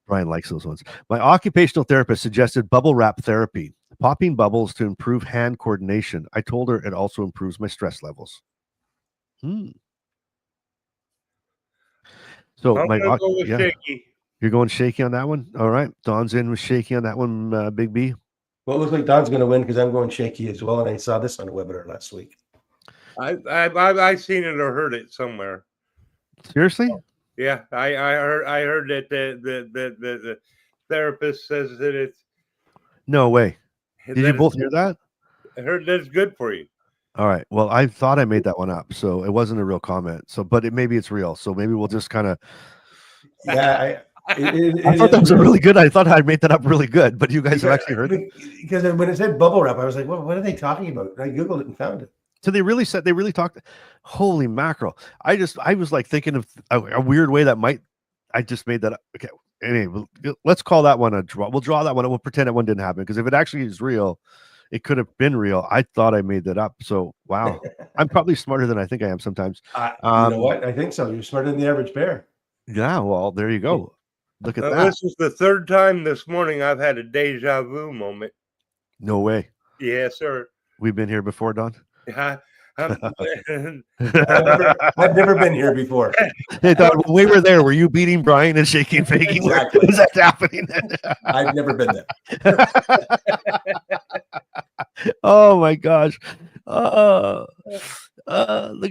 Brian likes those ones. My occupational therapist suggested bubble wrap therapy, popping bubbles to improve hand coordination. I told her it also improves my stress levels. So I'm gonna go with Shaky. You're going Shaky on that one? All right. Don's in with Shaky on that one, Big B. Well, it looks like Don's going to win because I'm going Shaky as well, and I saw this on a webinar last week. I've seen it or heard it somewhere. Seriously? Yeah, I heard that the therapist says that it's. No way. Did you both hear that? I heard that's good for you. All right. Well, I thought I made that one up, so it wasn't a real comment. So, but maybe it's real. So maybe we'll just kind of. Yeah, I thought that was really good. I thought I made that up really good, but you guys have actually heard it. Because when it said bubble wrap, I was like, what are they talking about? And I Googled it and found it. So they really talked. Holy mackerel. I was like thinking of a weird way I just made that up. Okay. Anyway, let's call that one a draw. We'll draw that one. We'll pretend that one didn't happen because if it actually is real, it could have been real. I thought I made that up. So, wow. I'm probably smarter than I think I am sometimes. You know what? I think so. You're smarter than the average bear. Yeah. Well, there you go. Look at that. This is the third time this morning I've had a deja vu moment. No way. Yes, sir. We've been here before, Don? I've never been here before. Hey, Don, when we were there, were you beating Brian and Shaky and Fakey? Exactly. Was that happening? I've never been there. Oh my gosh. Look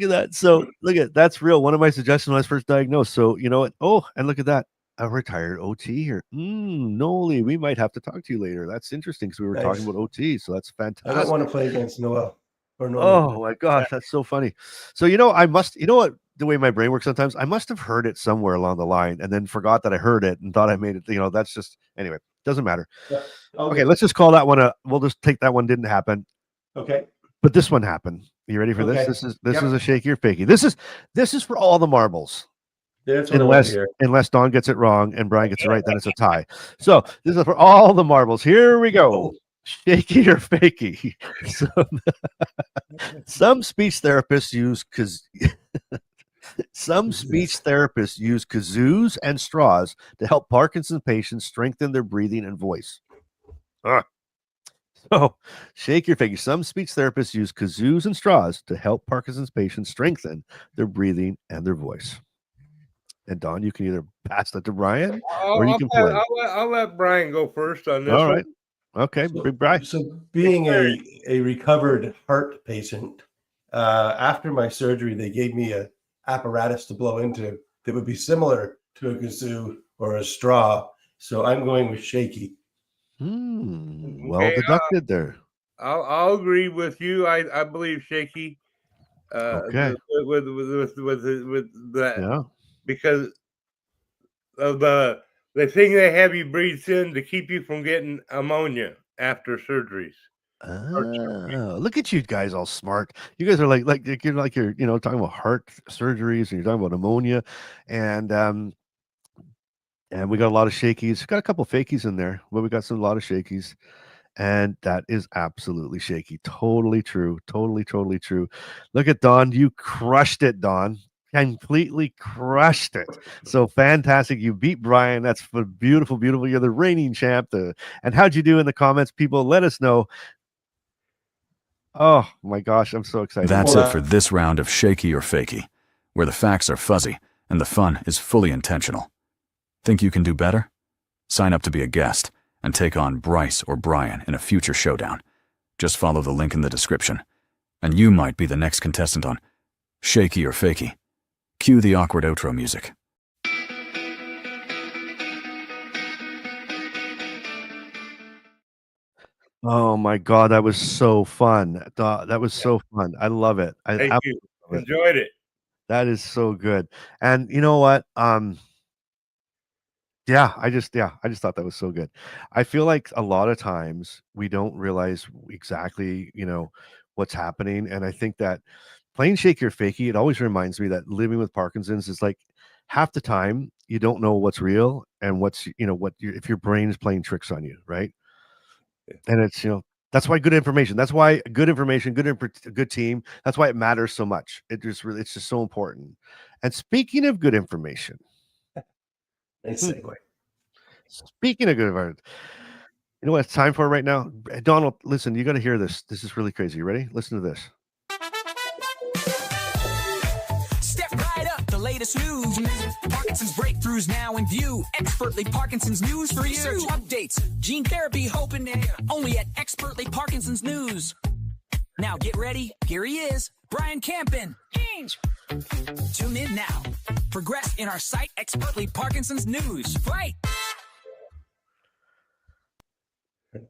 at that. So that's real. One of my suggestions when I was first diagnosed. So you know what? Oh, and look at that. A retired OT here. Noli, we might have to talk to you later. That's interesting because we were talking about OT. So that's fantastic. I don't want to play against Noel. Oh my gosh, that's so funny. So what, the way my brain works sometimes, I must have heard it somewhere along the line and then forgot that I heard it and thought I made it. That's just anyway, doesn't matter. Yeah. Okay, let's just call that one we'll just take that one didn't happen. Okay. But this one happened. You ready for this? This is a Shaky or Fakey. This is for all the marbles. Unless Don gets it wrong and Brian gets it right, then it's a tie. So this is for all the marbles. Here we go. Shaky or Fakey. Some speech therapists use kazoos and straws to help Parkinson's patients strengthen their breathing and voice. So, Shaky or Fakey. Some speech therapists use kazoos and straws to help Parkinson's patients strengthen their breathing and their voice. And Don, you can either pass that to Brian or you can play. I'll let Brian go first on this. All right. Okay, Brian. So being a recovered heart patient, after my surgery, they gave me a apparatus to blow into that would be similar to a kazoo or a straw. So I'm going with Shaky. Well deducted there. I'll agree with you. I believe Shaky. Okay. With that. Yeah. Because of the thing they have you breathe in to keep you from getting ammonia after surgeries. Look at you guys, all smart. You guys are like you're talking about heart surgeries and you're talking about ammonia, and we got a lot of Shakies. Got a couple of Fakies in there, but we got a lot of Shakies, and that is absolutely Shaky. Totally true. Totally true. Look at Don. You crushed it, Don. Completely crushed it. So fantastic. You beat Brian. That's beautiful. You're the reigning champ. And how'd you do in the comments? People, let us know. Oh my gosh, I'm so excited. That's it for this round of Shaky or Fakey, where the facts are fuzzy and the fun is fully intentional. Think you can do better? Sign up to be a guest and take on Bryce or Brian in a future showdown. Just follow the link in the description, and you might be the next contestant on Shaky or Fakey. Cue the awkward outro music. Oh my God, that was so fun. That was so fun. I love it. Thank you. enjoyed it. That is so good. And you know what? Yeah, I just thought that was so good. I feel like a lot of times we don't realize exactly, what's happening. And I think that playing Shaky or Fakey, it always reminds me that living with Parkinson's is like half the time you don't know what's real and if your brain is playing tricks on you, right? And it's, that's why good information. That's why good information, good team. That's why it matters so much. It's just so important. And speaking of good information, Nice segue. speaking of good information, you know what it's time for right now? Donald, listen, you got to hear this. This is really crazy. You ready? Listen to this. Step right up, the latest news. Parkinson's breakthroughs now in view. Expertly Parkinson's news for you. Research updates, gene therapy hoping only at Expertly Parkinson's News. Now get ready. Here he is, Brian Campen. Tune in now. Progress in our site, Expertly Parkinson's News. Fight.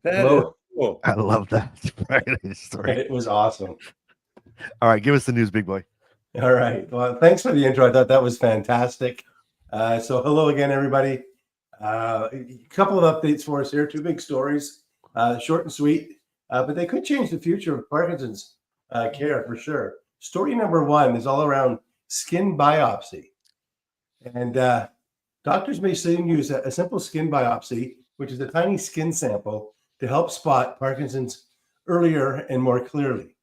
That is cool. I love that story. It was awesome. All right, give us the news, big boy. All right. Well, thanks for the intro. I thought that was fantastic. So hello again, everybody. A couple of updates for us here. Two big stories, short and sweet, but they could change the future of Parkinson's care for sure. Story number one is all around skin biopsy. And doctors may soon use a simple skin biopsy, which is a tiny skin sample, to help spot Parkinson's earlier and more clearly.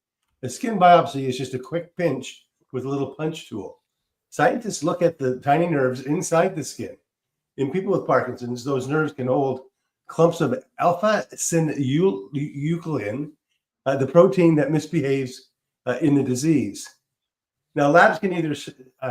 A skin biopsy is just a quick pinch with a little punch tool. Scientists look at the tiny nerves inside the skin. In people with Parkinson's, those nerves can hold clumps of alpha-synuclein, the protein that misbehaves in the disease. Now, labs can either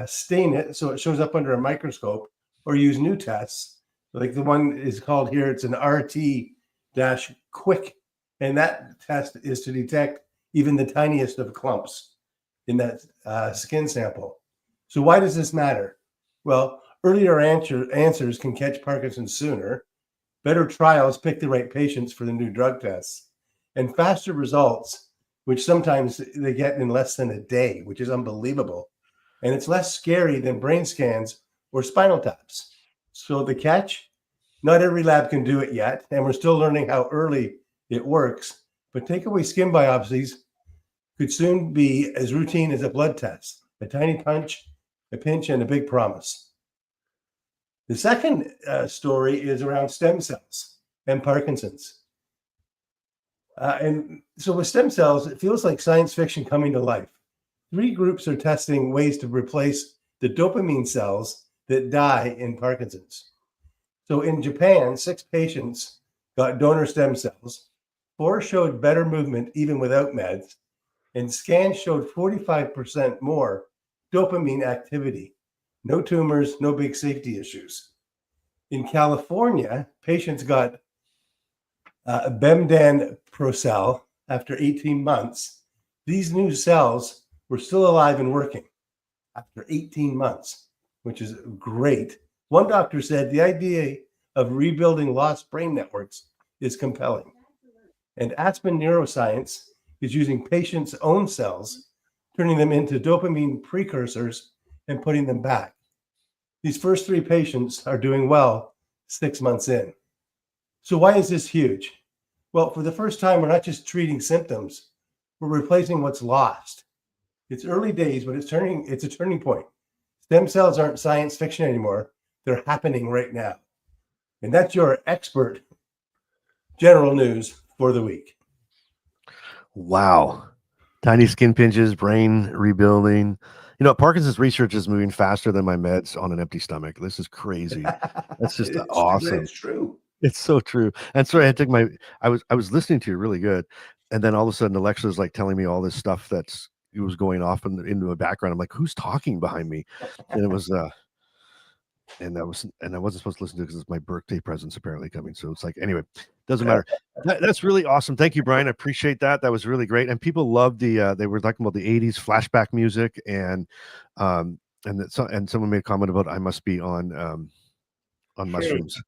stain it so it shows up under a microscope or use new tests. Like the one is called here, it's an RT-Quick, and that test is to detect even the tiniest of clumps in that skin sample. So why does this matter? Well, earlier answers can catch Parkinson's sooner. Better trials pick the right patients for the new drug tests, and faster results, which sometimes they get in less than a day, which is unbelievable. And it's less scary than brain scans or spinal taps. So the catch, not every lab can do it yet, and we're still learning how early it works, but takeaway skin biopsies could soon be as routine as a blood test, a tiny punch, a pinch, and a big promise. The second story is around stem cells and Parkinson's. And so with stem cells, it feels like science fiction coming to life. 3 groups are testing ways to replace the dopamine cells that die in Parkinson's. So in Japan, 6 patients got donor stem cells. 4 showed better movement even without meds, and scans showed 45% more dopamine activity. No tumors, no big safety issues. In California, patients got Bemdan-Procel after 18 months. These new cells were still alive and working after 18 months, which is great. One doctor said the idea of rebuilding lost brain networks is compelling. And Aspen Neuroscience is using patients' own cells, turning them into dopamine precursors and putting them back. These first 3 patients are doing well 6 months in. So why is this huge? Well, for the first time, we're not just treating symptoms, we're replacing what's lost. It's early days, but it's a turning point. Stem cells aren't science fiction anymore. They're happening right now. And that's your expert general news for the week. Wow. Tiny skin pinches, brain rebuilding. Parkinson's research is moving faster than my meds on an empty stomach. This is crazy. That's just awesome. It's true. It's so true. And so I was listening to you really good. And then all of a sudden Alexa's like telling me all this stuff it was going off into the background. I'm like, who's talking behind me? And it was and I wasn't supposed to listen to it because it's my birthday presents apparently coming. So it's like, anyway, doesn't matter. That's really awesome. Thank you, Brian. I appreciate that. That was really great. And people loved they were talking about the 80s flashback music and someone made a comment about I must be on mushrooms.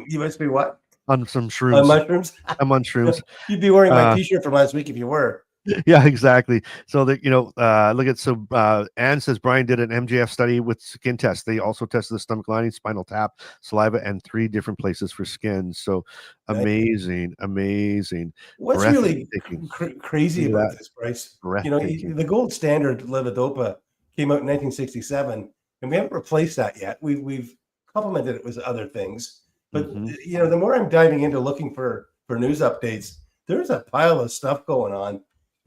You must be what? On some shrooms. On mushrooms? I'm on shrooms. You'd be wearing my t-shirt from last week if you were. Yeah, exactly. So that look at Anne says Brian did an MJF study with skin tests. They also tested the stomach lining, spinal tap, saliva, and 3 different places for skin. So amazing. What's really Breathtaking. crazy Look at about that. this, Bryce? Breathtaking. The gold standard levodopa came out in 1967, and we haven't replaced that yet. We've complemented it with other things, but the more I'm diving into looking for news updates, there's a pile of stuff going on,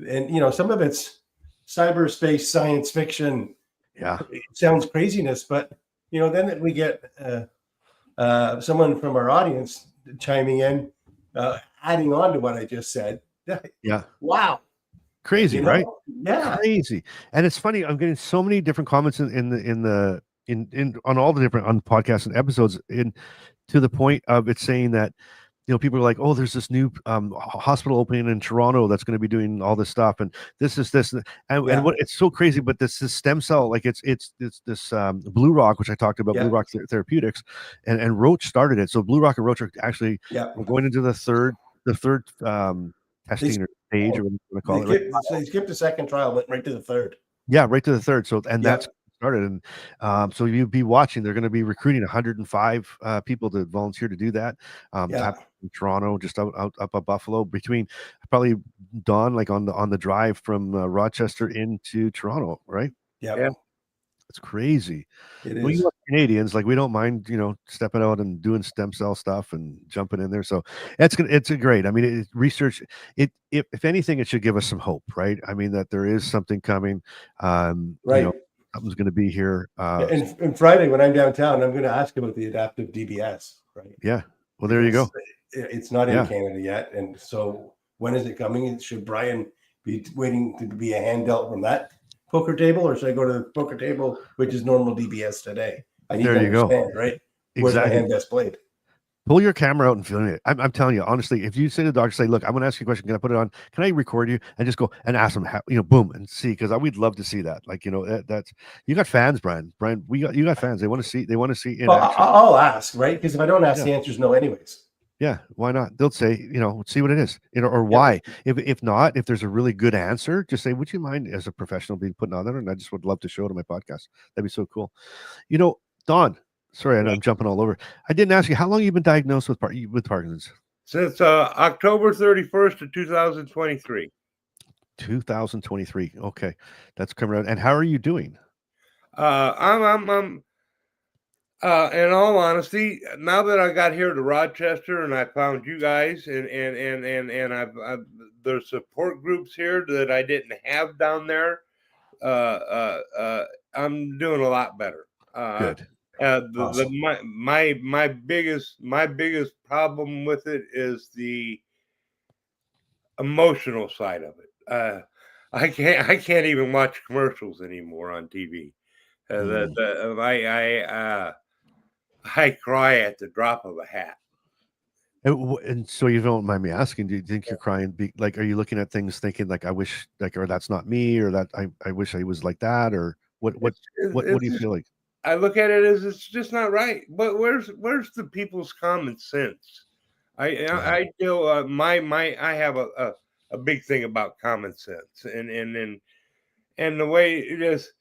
and some of it's cyberspace science fiction. Yeah, it sounds craziness, but then we get someone from our audience chiming in, adding on to what I just said. Yeah. Wow. Crazy, right? Yeah. Crazy. And it's funny, I'm getting so many different comments on all the different on podcasts and episodes, to the point of it saying that people are like, oh, there's this new hospital opening in Toronto that's going to be doing all this stuff, and this and what it's so crazy. But this stem cell, like it's this Blue Rock, which I talked about, Blue Rock Therapeutics, and Roche started it. So Blue Rock and Roche are actually going into the third testing or stage, or what you want to call it. Right? So he skipped the second trial, went right to the third. Yeah, right to the third. So that's started, and so you'll be watching. They're going to be recruiting 105 people to volunteer to do that. In Toronto, just up at Buffalo, between probably Don, like on the drive from Rochester into Toronto, right? Yeah. It's crazy. It We is. Canadians, like, we don't mind, stepping out and doing stem cell stuff and jumping in there. So it's a great. I mean, research. If anything, it should give us some hope, right? I mean, that there is something coming. Right. Something's going to be here. And Friday when I'm downtown, I'm going to ask about the adaptive DBS. Right. Yeah. Well, there you go. It's not in Canada yet, and so when is it coming? Should Brian be waiting to be a hand dealt from that poker table, or should I go to the poker table, which is normal DBS today? I need to understand, right? Where's my hand best played? Pull your camera out and film it. I'm telling you, honestly, if you say to the doctor, say, look, I'm going to ask you a question. Can I put it on? Can I record you? And just go and ask them, how, boom, and see, because we'd love to see that. Like, that's, you got fans, Brian. You got fans. They want to see in action. I'll ask, right? Because if I don't ask, the answer's no anyways. Yeah, why not? They'll say, see what it is, or why. If not, if there's a really good answer, just say, would you mind, as a professional, being put on there? And I just would love to show it on my podcast. That'd be so cool. Don, sorry, I'm jumping all over. I didn't ask you, how long have you been diagnosed with Parkinson's? Since October 31st of 2023. 2023. Okay, that's coming out. And how are you doing? I'm in all honesty, now that I got here to Rochester and I found you guys and I've there's support groups here that I didn't have down there. I'm doing a lot better. Good. Awesome. My biggest problem with it is the emotional side of it. I can't even watch commercials anymore on TV. I cry at the drop of a hat. And so, you don't mind me asking, do you think you're crying? Like, are you looking at things thinking like, I wish, like, or that's not me, or that I wish I was like that, or what do you feel like? I look at it as it's just not right. But where's the people's common sense? I feel I have a big thing about common sense, and the way it is,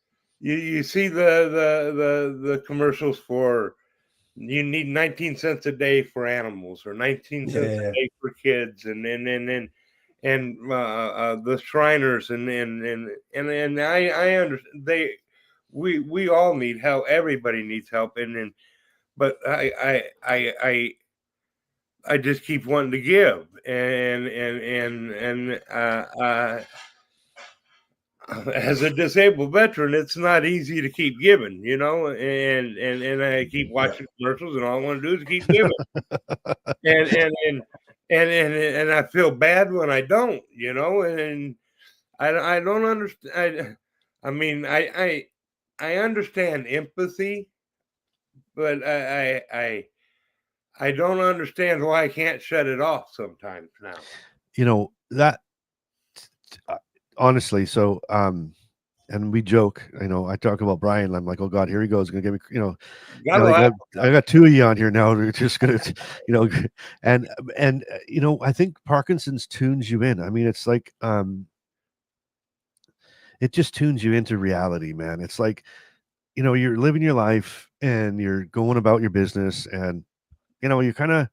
you see the commercials for, you need 19 cents a day for animals, or 19 cents a day for kids, and the Shriners, and I understand we all need help. Everybody needs help, but I just keep wanting to give, and as a disabled veteran, it's not easy to keep giving, and I keep watching commercials, and all I want to do is keep giving, and I feel bad when I don't, and I don't understand. I mean, I understand empathy, but I don't understand why I can't shut it off sometimes now. That honestly, so and we joke, I talk about Brian, I'm like, oh God, here he goes, gonna give me, I got two of you on here now. They're just gonna, and I think Parkinson's tunes you in. I mean, it's like it just tunes you into reality, man. It's like, you're living your life and you're going about your business, and you're kind of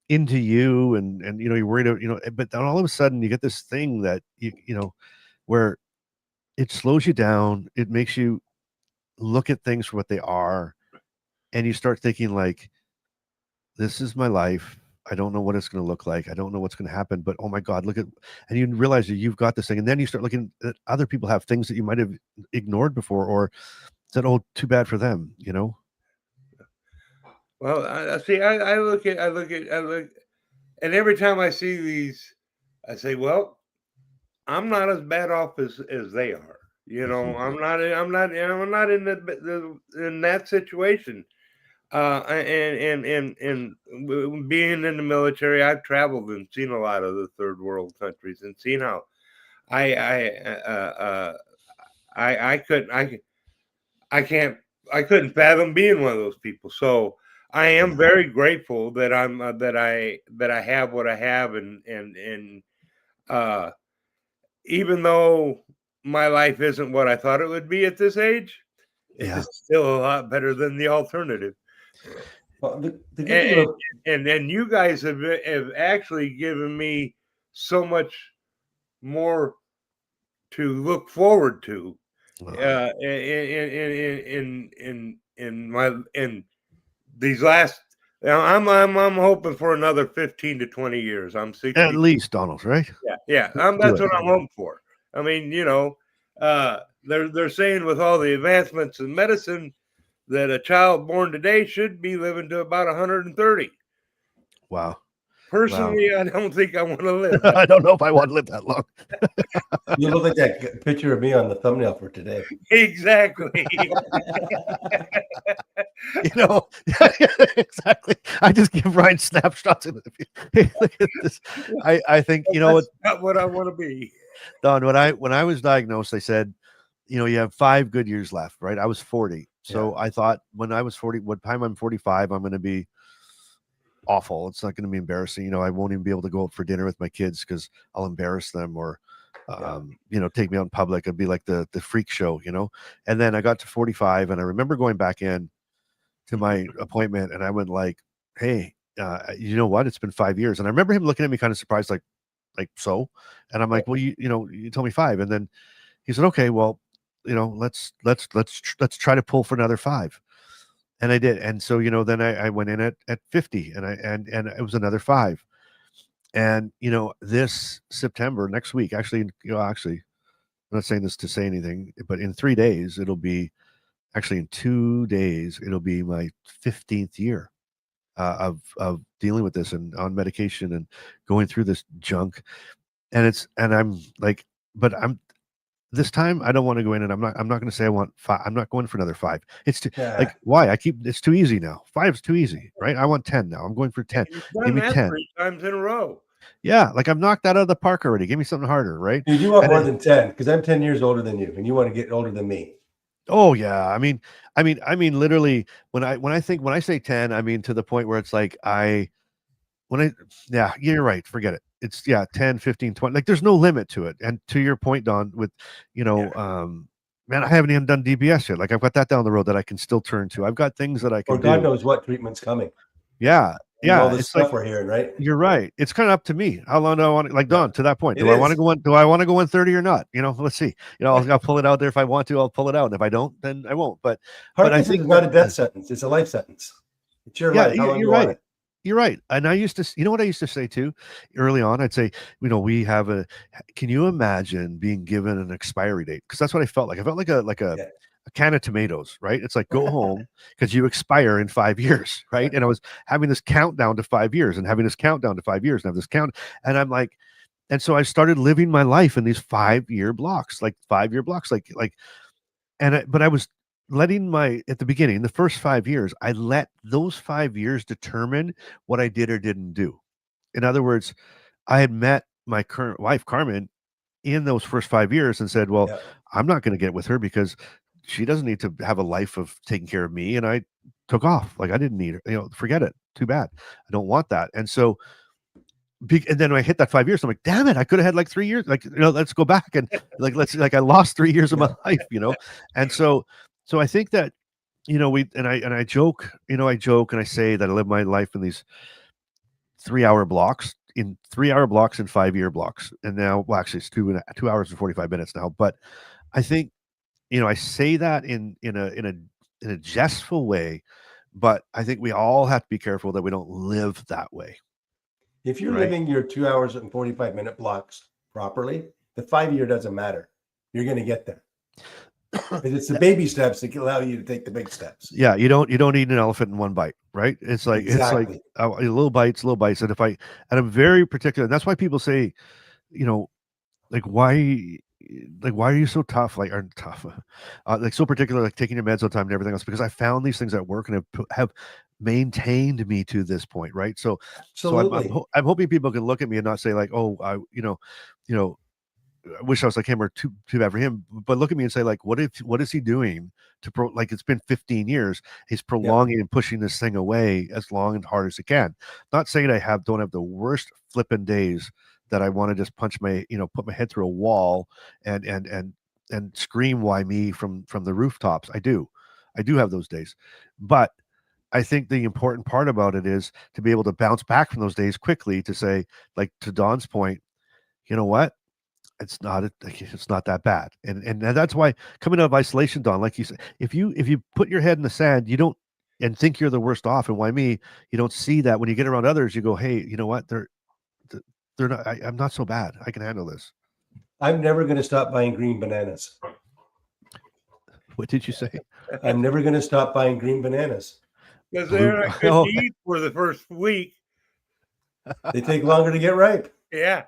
into you, and you're worried about, but then all of a sudden you get this thing that where it slows you down. It makes you look at things for what they are, and you start thinking like, this is my life. I don't know what it's going to look like. I don't know what's going to happen, but oh my God, look at, and you realize that you've got this thing. And then you start looking at other people have things that you might have ignored before, or said, oh, too bad for them, Well, I see. I look, and every time I see these, I say, well, I'm not as bad off as they are. I'm not in that situation. And being in the military, I've traveled and seen a lot of the third world countries and seen how I couldn't fathom being one of those people. So I am very grateful that I'm that I have what I have, and even though my life isn't what I thought it would be at this age, it's still a lot better than the alternative. Well, and you guys have actually given me so much more to look forward to in these last. I'm hoping for another 15 to 20 years. I'm 60 at least, Donald, right? Yeah. That's what I'm hoping for. I mean, they're saying with all the advancements in medicine that a child born today should be living to about 130. Wow. Personally, wow. I don't think I want to live. I don't know if I want to live that long. You look like that picture of me on the thumbnail for today. Exactly. Exactly. I just give Ryan snapshots of it. Hey, look at this. I think that's not what I want to be. Don, when I was diagnosed, they said, you have 5 good years left, right? I was 40. So I thought when I was 40, what time I'm 45, I'm going to be awful. It's not going to be embarrassing. I won't even be able to go out for dinner with my kids because I'll embarrass them, or, take me out in public. It'd be like the freak show, And then I got to 45, and I remember going back in to my appointment, and I went like, hey, you know what? It's been 5 years. And I remember him looking at me kind of surprised, like, so, and I'm like, well, you told me 5. And then he said, okay, well, let's try to pull for another 5. And I did. And so, then I went in at 50, and it was another 5. And, this September, next week, actually, I'm not saying this to say anything, but in 3 days, in 2 days, it'll be my 15th year of dealing with this and on medication and going through this junk. And I'm like, but this time I don't want to go in, and I'm not going to say I want 5. I'm not going for another 5. It's too, like, why? It's too easy now. 5 is too easy, right? I want 10 now. I'm going for 10. Give me 10 3 times in a row. Yeah, like I've knocked that out of the park already. Give me something harder, right? Dude, you want more than 10 because I'm 10 years older than you, and you want to get older than me. Oh yeah, I mean, literally, when I say 10, I mean to the point where it's like you're right. Forget it. It's 10, 15, 20. Like there's no limit to it. And to your point, Don, with man, I haven't even done DBS yet. Like I've got that down the road that I can still turn to. I've got things that I can. Or God knows what treatment's coming. Yeah. All this stuff we're hearing, right? You're right. It's kind of up to me. How long do I want? Like Don, to that point, do I want to go in? Do I want to go in 30 or not? Let's see. I'll pull it out there if I want to. I'll pull it out, and if I don't, then I won't. But I think it's not a death sentence; it's a life sentence. It's your life. You're right. You're right. And I used to, what I used to say too, early on, I'd say, we have can you imagine being given an expiry date? Because that's what I felt like. I felt like a can of tomatoes, right? It's like, go home because you expire in 5 years, right? And I was having this countdown to 5 years and having this countdown to 5 years and have this count. And I'm like, and so I started living my life in these 5-year blocks, but I was letting at the beginning, the first 5 years, I let those 5 years determine what I did or didn't do. In other words, I had met my current wife, Carmen, in those first 5 years and said, well, I'm not going to get with her because she doesn't need to have a life of taking care of me. And I took off. Like I didn't need her, forget it. Too bad. I don't want that. And so and then when I hit that 5 years, I'm like, damn it, I could have had like 3 years. Like, let's go back and I lost 3 years of my life, And so I think that, I joke, I joke and I say that I live my life in these 3-hour blocks, in 5-year blocks. And now, well, actually it's 2 hours and 45 minutes now. But I think, I say that in a jestful way, but I think we all have to be careful that we don't live that way. If you're living your 2 hours and 45-minute blocks properly, the 5-year doesn't matter. You're going to get there. It's the baby steps that can allow you to take the big steps. Yeah, you don't eat an elephant in one bite, right? It's like Exactly. little bites. And I'm very particular. And that's why people say, why are you so tough? Like, aren't tough, like so particular, like taking your meds on time and everything else, because I found these things at work and have maintained me to this point, right? So I'm hoping people can look at me and not say like, oh, I wish I was like him, or too bad for him, but look at me and say like, what is he doing to like, it's been 15 years, he's prolonging and pushing this thing away as long and hard as he can. Not saying I don't have the worst flipping days that I want to just punch put my head through a wall and scream why me from the rooftops. I do have those days, but I think the important part about it is to be able to bounce back from those days quickly, to say, like, to Don's point, you know what? It's not that bad. And that's why, coming out of isolation, Don, like you said, if you put your head in the sand, you don't, and think you're the worst off, and why me, you don't see that when you get around others, you go, hey, you know what? They're not, I'm not so bad. I can handle this. I'm never going to stop buying green bananas. What did you say? I'm never going to stop buying green bananas. Because they're not good to eat for the first week. They take longer to get ripe. Yeah.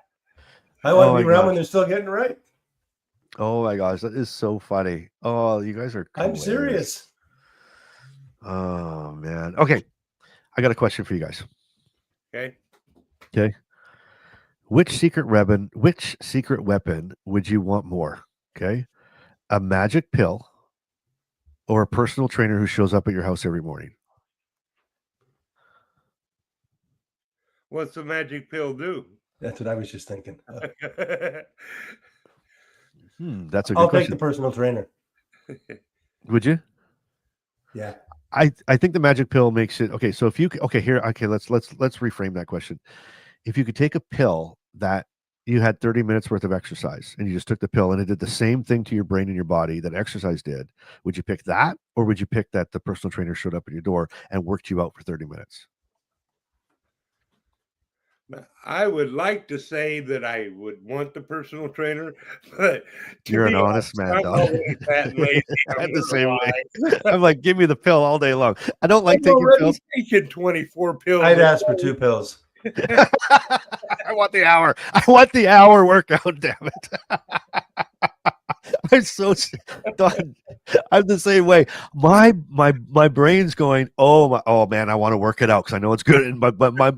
I want to be around when they're still getting ripe. Oh my gosh, that is so funny. Oh, you guys are I'm serious. Oh man. Okay. I got a question for you guys. Okay. Which secret weapon would you want more? Okay. A magic pill or a personal trainer who shows up at your house every morning? What's the magic pill do? That's what I was just thinking. That's a good question. I'll take the personal trainer. Would you? Yeah. I think the magic pill makes it okay. So if you let's reframe that question. If you could take a pill that you had 30 minutes worth of exercise and you just took the pill and it did the same thing to your brain and your body that exercise did, would you pick that, or would you pick that the personal trainer showed up at your door and worked you out for 30 minutes? I would like to say that I would want the personal trainer, but you're an honest man. I'm the same way. I'm like, give me the pill all day long. I don't like taking pills. Taking 24 pills. I'd ask for 2 pills. I want the hour. I want the hour workout. Damn it! I'm so done. I'm the same way. My brain's going, oh man, I want to work it out because I know it's good. And but my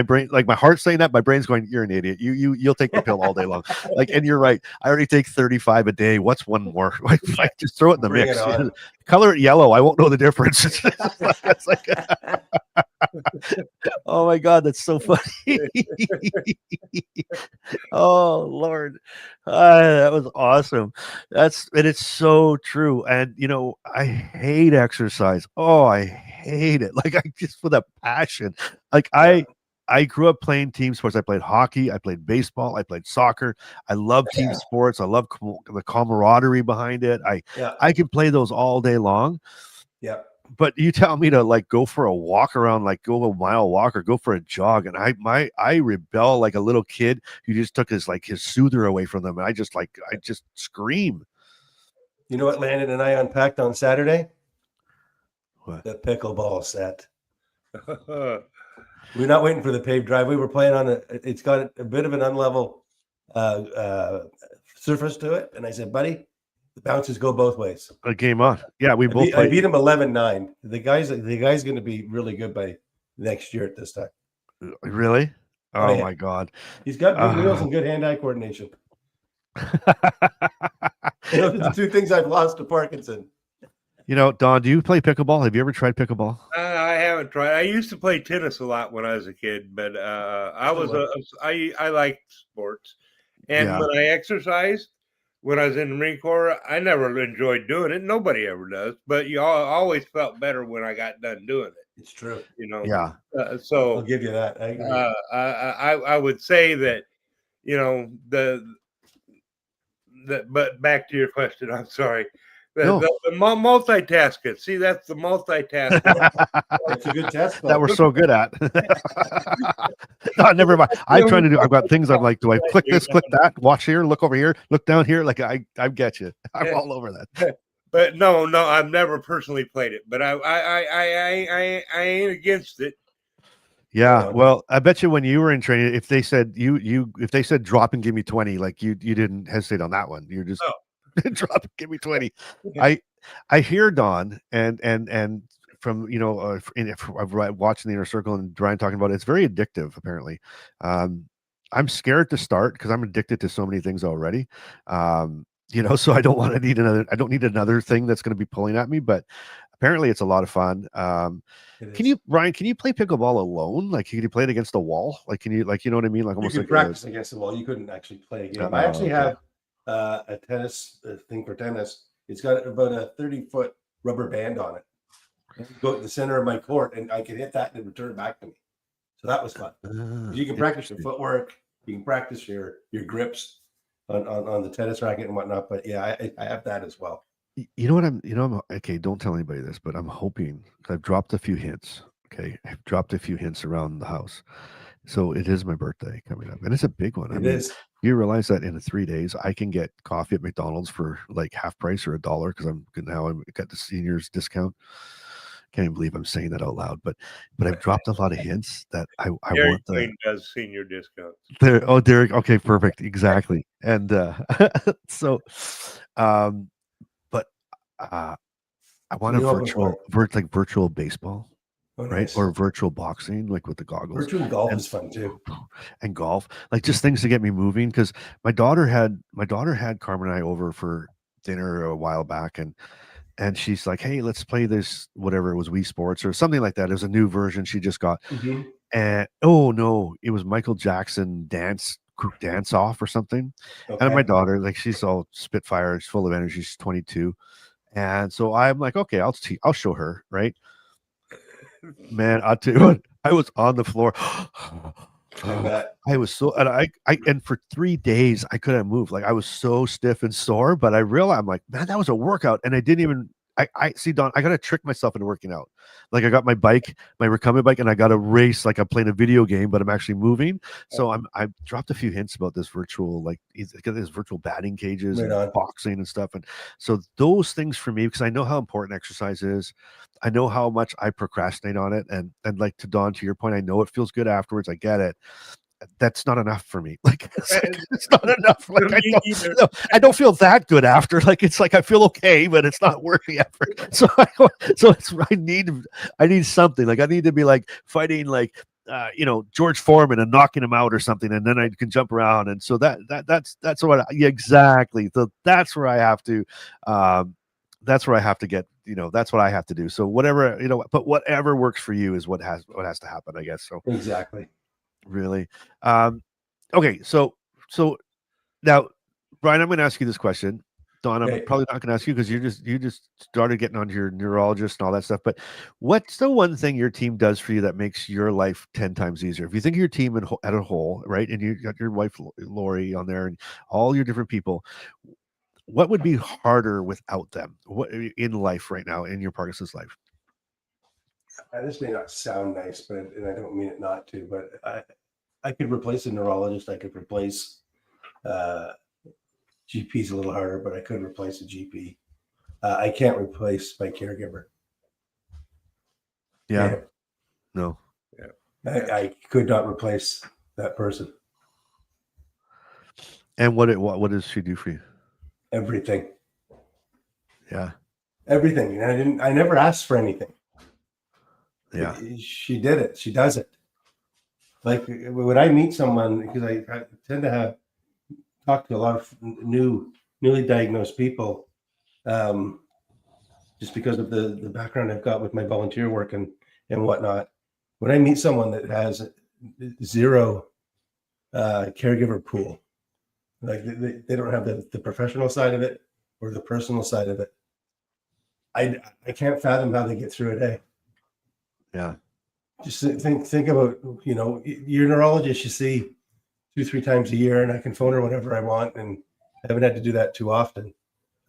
brain, like my heart's saying that, my brain's going, you're an idiot. You'll take the pill all day long. Like, and you're right. I already take 35 a day. What's one more? Like, just throw it in the mix. Color it yellow. I won't know the difference. It's like, oh my God, that's so funny. Oh Lord, that was awesome. It's so true. And I hate exercise. Oh, I hate it. Like, I just, with a passion. Like, I grew up playing team sports. I played hockey, I played baseball, I played soccer. I love team sports. I love the camaraderie behind it. I can play those all day long. Yeah. But you tell me to like go for a walk around, like go a mile walk or go for a jog, and I rebel like a little kid who just took his soother away from them, and I just scream. You know what Landon and I unpacked on Saturday? What? The pickleball set. We're not waiting for the paved driveway. We're playing on it's got a bit of an unlevel surface to it, and I said, buddy, the bounces go both ways. A game on. Yeah, we both I beat him 11-9. The guy's going to be really good by next year at this time. Really? Oh my God. He's got good wheels and good hand-eye coordination. The 2 things I've lost to Parkinson. Don, do you play pickleball? Have you ever tried pickleball? I haven't tried. I used to play tennis a lot when I was a kid, but I liked sports. And Yeah. when I exercised, when I was in the Marine Corps, I never enjoyed doing it. Nobody ever does, but you always felt better when I got done doing it. It's true. You know. Yeah. So I'll give you that. I agree. I would say that, you know, but back to your question, I'm sorry. The multitasking. See, that's the multitasking. It's a good test. That we're so good at. No, never mind. I'm trying to do. I've got things. I'm like, do I click this, click that, watch here, look over here, look down here? Like I get you. I'm all over that. But no, I've never personally played it. But I ain't against it. Yeah. Well, I bet you when you were in training, if they said if they said drop and give me 20, like you didn't hesitate on that one. You're just drop and give me 20. I hear Don and from I've watching the Inner Circle and Brian talking about it. It's very addictive. Apparently, I'm scared to start because I'm addicted to so many things already. So I don't need another thing that's going to be pulling at me. But apparently, it's a lot of fun. Brian? Can you play pickleball alone? Like, can you play it against the wall? Like, can you you know what I mean? Like, almost you like practice against the wall. You couldn't actually play a game. I actually have a tennis thing for tennis. It's got about a 30-foot rubber band on it. Go to the center of my court, and I can hit that and return it back to me. So that was fun. You can practice your footwork. You can practice your grips on the tennis racket and whatnot. But yeah, I have that as well. You know what I'm okay. Don't tell anybody this, but I'm hoping I've dropped a few hints. Okay, I've dropped a few hints around the house. So it is my birthday coming up, and it's a big one. It is. You realize that in 3 days I can get coffee at McDonald's for like half price or $1 because I'm got the seniors discount. Can't even believe I'm saying that out loud, but I've dropped a lot of hints that I want. Does senior discounts. Derek. Okay, perfect, exactly. And so, but I want a virtual baseball. Right. Nice. Or virtual boxing, like with the goggles. Virtual golf is fun too. And golf, like just things to get me moving. Because my daughter had Carmen and I over for dinner a while back, and she's like, hey, let's play this, whatever it was, Wii Sports or something like that. It was a new version she just got. Mm-hmm. And oh no, it was Michael Jackson dance off or something. Okay. And my daughter, like, she's all spitfire, she's full of energy, she's 22. And so I'm like, okay, I'll show her, right? Man, I'll tell you what, I was on the floor. I was so, and and for 3 days I couldn't move. Like, I was so stiff and sore, but I realized, I'm like, man, that was a workout. And I didn't even, I see, Don, I got to trick myself into working out. Like, I got my bike, my recumbent bike, and I got to race like I'm playing a video game, but I'm actually moving. So I dropped a few hints about this virtual, like, got these virtual batting cages and boxing and stuff. And so those things for me, because I know how important exercise is. I know how much I procrastinate on it. And like, to Don, to your point, I know it feels good afterwards. I get it. That's not enough for me. Like, it's not enough. Like, I don't feel that good after. Like, it's like I feel okay, but it's not worth the effort. So I need something. Like, I need to be like fighting like George Foreman and knocking him out or something, and then I can jump around. And so that's what exactly. So that's where I have to. That's where I have to get. That's what I have to do. So whatever but whatever works for you is what has to happen, I guess. So exactly. Really. Okay. So now, Brian, I'm going to ask you this question. Don, I'm probably not going to ask you because you just started getting onto your neurologist and all that stuff. But what's the one thing your team does for you that makes your life 10 times easier? If you think of your team at a whole, right, and you got your wife Lori on there and all your different people, what would be harder without them? What in life right now in your Parkinson's life? This may not sound nice, and I don't mean it not to, but I could replace a neurologist. I could replace GP's a little harder, but I could replace a GP. I can't replace my caregiver. Yeah. No. Yeah. I could not replace that person. And what does she do for you? Everything. Yeah. Everything. And I never asked for anything. Yeah, she did it. She does it. Like, when I meet someone, because I tend to talk to a lot of newly diagnosed people, just because of the background I've got with my volunteer work and and whatnot. When I meet someone that has zero caregiver pool, like they don't have the professional side of it or the personal side of it, I can't fathom how they get through a day. Yeah. Just think about, your neurologist you see 2-3 times a year, and I can phone her whenever I want, and I haven't had to do that too often.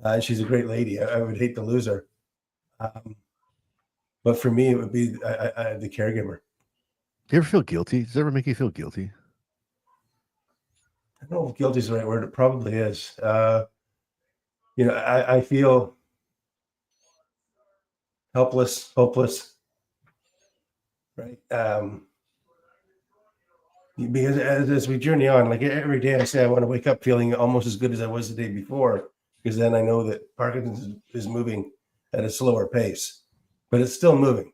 And she's a great lady. I would hate to lose her. But for me, it would be the caregiver. Do you ever feel guilty? Does it ever make you feel guilty? I don't know if guilty is the right word. It probably is. I feel helpless, hopeless, right? Because as we journey on, like every day I say I want to wake up feeling almost as good as I was the day before, because then I know that Parkinson's is moving at a slower pace, but it's still moving.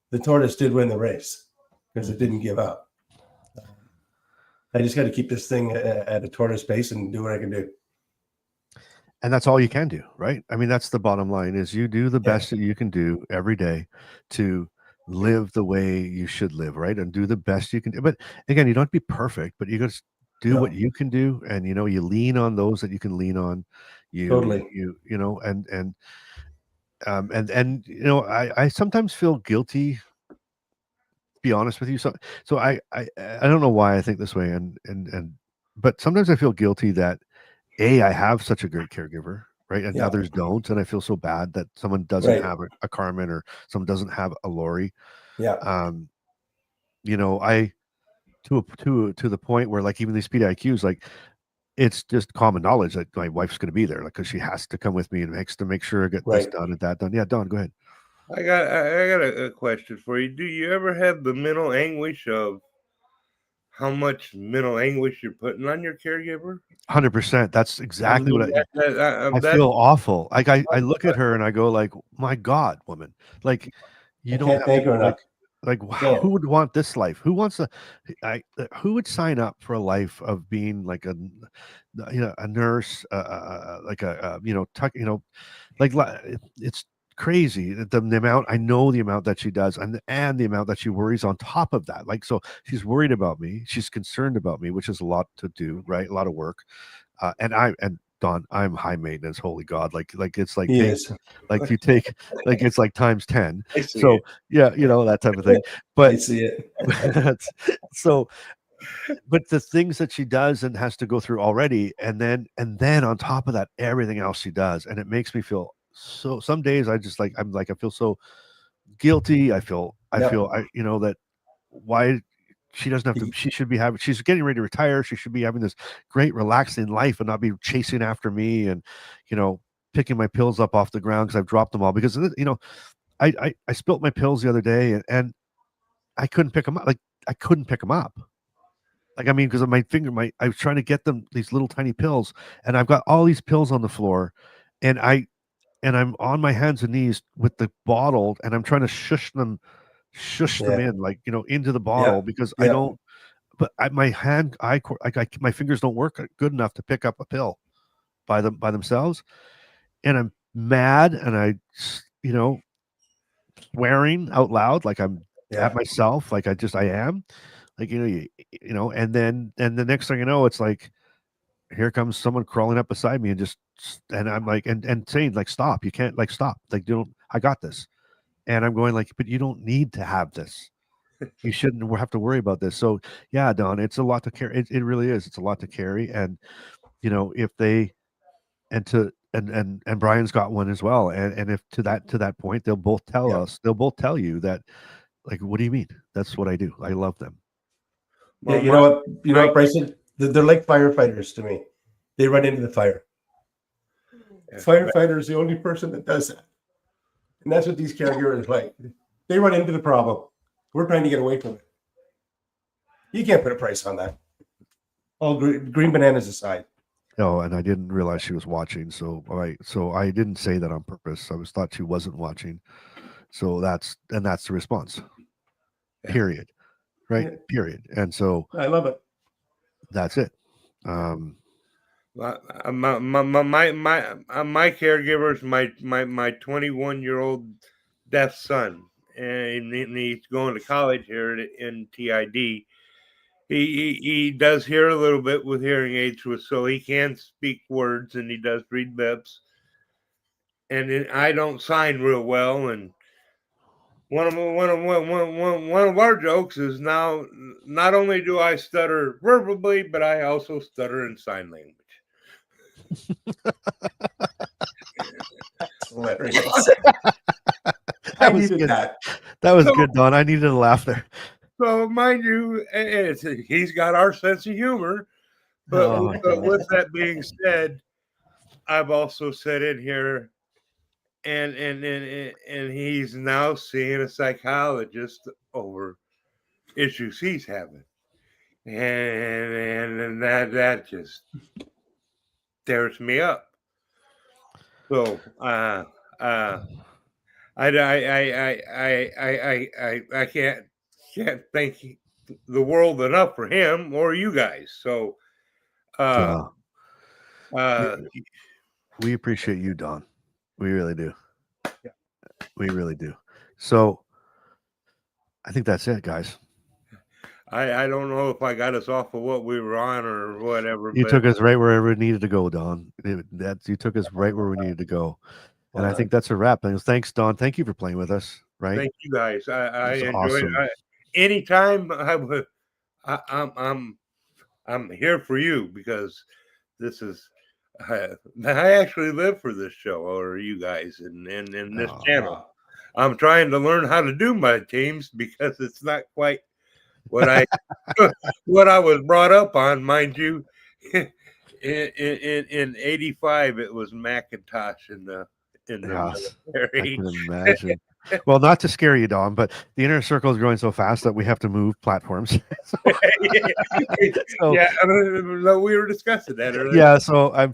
The tortoise did win the race because it didn't give up. I just got to keep this thing at a tortoise pace and do what I can do. And that's all you can do, right? I mean, that's the bottom line, is you do the best that you can do every day to live the way you should live, right? And do the best you can do. But again, you don't have to be perfect, but you got to do what you can do. And, you lean on those that you can lean on. Totally. I sometimes feel guilty, to be honest with you. So I don't know why I think this way. But sometimes I feel guilty that I have such a great caregiver, right? And others don't. And I feel so bad that someone doesn't have a Carmen, or someone doesn't have a Lori. Yeah. I to the point where, like, even these PDIQs, like, it's just common knowledge that my wife's going to be there, like, because she has to come with me and makes to make sure I get this done and that done. Yeah, Don, go ahead. I got a question for you. Do you ever have the mental anguish of how much mental anguish you're putting on your caregiver? 100%. That's exactly what I feel awful. Like, I look at her and I go, like, my God, woman, like, you don't have thank her enough. Like, who would want this life? Who wants who would sign up for a life of being like a nurse, like it's crazy the amount. I know the amount that she does, and the amount that she worries on top of that. Like, so she's worried about me, she's concerned about me, which is a lot to do, right? A lot of work. And Don, I'm high maintenance. Holy God. Like it's like, like you take, like, it's like times 10. So that type of thing. But I see it. So, but the things that she does and has to go through already, and then on top of that, everything else she does, and it makes me feel so. Some days I just I feel so guilty. I feel that why she doesn't have to. She should be having. She's getting ready to retire. She should be having this great, relaxing life and not be chasing after me and picking my pills up off the ground because I've dropped them all. Because I spilt my pills the other day and I couldn't pick them up. Like, I couldn't pick them up. Like, I mean, because of my finger, I was trying to get them, these little tiny pills, and I've got all these pills on the floor, and I'm on my hands and knees with the bottle, and I'm trying to shush them in, like, into the bottle, because I don't, but my fingers don't work good enough to pick up a pill by themselves. And I'm mad, and I, swearing out loud, like I'm at myself, like I am, like, and then the next thing you know, it's like, here comes someone crawling up beside me and I'm like, and saying, like, stop, you can't, like, stop, like, I got this. And I'm going, like, but you don't need to have this. You shouldn't have to worry about this. So yeah, Don, it's a lot to carry. It really is. It's a lot to carry. And if they, and Brian's got one as well. And if to that point, they'll both tell you that, like, what do you mean? That's what I do. I love them. Yeah, you know what, Bryson? They're like firefighters to me. They run into the fire. Firefighter is the only person that does that. And that's what these caregivers like. They run into the problem. We're trying to get away from it. You can't put a price on that. All green bananas aside. No, and I didn't realize she was watching. So I didn't say that on purpose. I thought she wasn't watching. So that's the response. Period. Right. Yeah. Period. And so I love it. That's it. My caregiver is my 21-year-old deaf son, and he's going to college here in TID. He does hear a little bit with hearing aids, so he can speak words, and he does read lips. And then I don't sign real well, and one of our jokes is now not only do I stutter verbally, but I also stutter in sign language. That's hilarious. That was good. That was good, Don. I needed a laugh there. So, mind you, he's got our sense of humor. But with that being said, I've also said in here, and he's now seeing a psychologist over issues he's having, and that just tears me up. So I can't thank the world enough for him or you guys. So we appreciate you, Don. We really do. Yeah. We really do. So I think that's it, guys. I don't know if I got us off of what we were on or whatever. You took us right wherever we needed to go, Don. You took us right where we needed to go. And I think that's a wrap. And thanks, Don. Thank you for playing with us. Right. Thank you guys. I enjoy awesome. it. Anytime I'm here for you, because this is I actually live for this show, or you guys in this channel. I'm trying to learn how to do my teams because it's not quite what I what I was brought up on, mind you. In 85, it was Macintosh in the military. I can imagine. Well, not to scare you, Don, but the inner circle is growing so fast that we have to move platforms. Yeah, we were discussing that earlier. Yeah, so I'm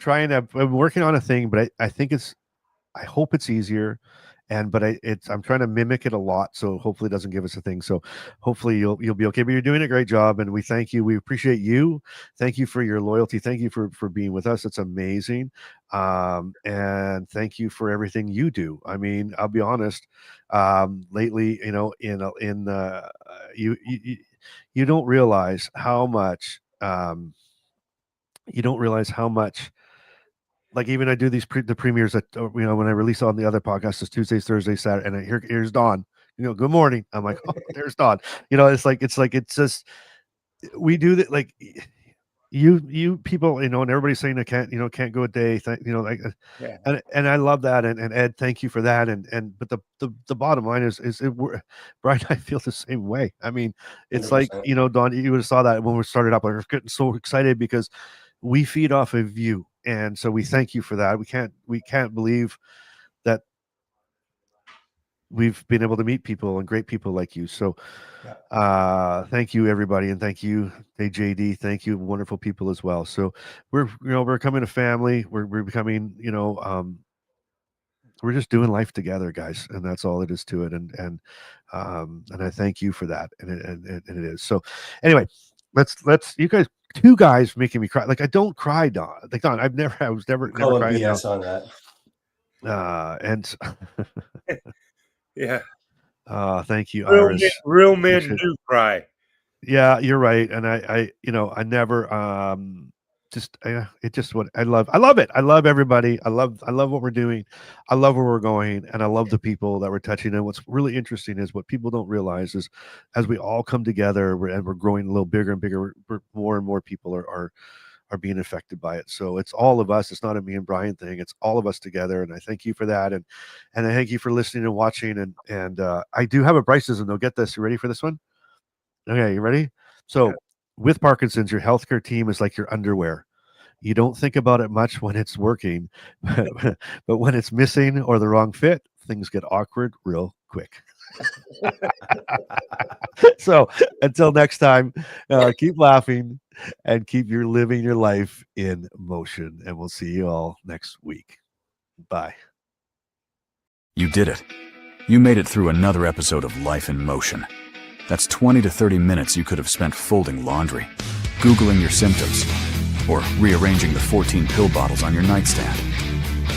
working on a thing, but I hope it's easier. I'm trying to mimic it a lot, so hopefully it doesn't give us a thing. So hopefully you'll be okay. But you're doing a great job, and we thank you. We appreciate you. Thank you for your loyalty. Thank you for being with us. It's amazing. And thank you for everything you do. I mean, I'll be honest. Lately, you don't realize how much. You don't realize how much. Like even I do the premieres that when I release on the other podcasts, it's Tuesdays, Thursdays, Saturday, and here's Dawn. Good morning. I'm like, oh, there's Dawn. It's just we do that. Like you people, and everybody's saying I can't go a day. Yeah. And I love that. And Ed, thank you for that. But the bottom line is Brian, I feel the same way. I mean, it's 100%. Like Dawn, you would have saw that when we started up. I was getting so excited because we feed off of you. And so we thank you for that. We can't believe that we've been able to meet people and great people like you. So thank you, everybody. And thank you, hey, JD. Thank you, wonderful people as well. So we're becoming a family. We're becoming, we're just doing life together, guys. And that's all it is to it. And I thank you for that. And it is. So anyway, let's you guys, two guys making me cry. Like I don't cry, Don. Like Don, I was never crying. BS on that. And yeah. Thank you, Iris. Real men do cry. Yeah, you're right. And I never I love it. I love everybody. I love what we're doing. I love where we're going, and I love the people that we're touching. And what's really interesting is what people don't realize is as we all come together and we're growing a little bigger and bigger, more and more people are being affected by it. So it's all of us. It's not a me and Brian thing. It's all of us together. And I thank you for that. And I thank you for listening and watching. And I do have a Bryce-ism though. Get this. You ready for this one? Okay, you ready? So with Parkinson's, your healthcare team is like your underwear. You don't think about it much when it's working, but when it's missing or the wrong fit, things get awkward real quick. So until next time, keep laughing and keep living your life in motion. And we'll see you all next week. Bye. You did it. You made it through another episode of Life in Motion. That's 20 to 30 minutes you could have spent folding laundry, Googling your symptoms, or rearranging the 14 pill bottles on your nightstand.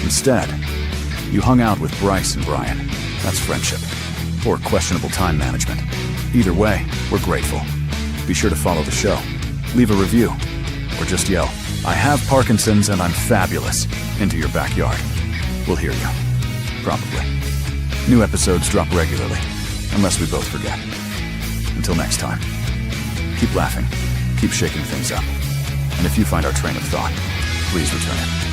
Instead, you hung out with Bryce and Brian. That's friendship. or questionable time management. Either way, we're grateful. Be sure to follow the show, leave a review, or just yell, "I have Parkinson's and I'm fabulous," into your backyard. We'll hear you. Probably. New episodes drop regularly, unless we both forget. Until next time, keep laughing, keep shaking things up, and if you find our train of thought, please return it.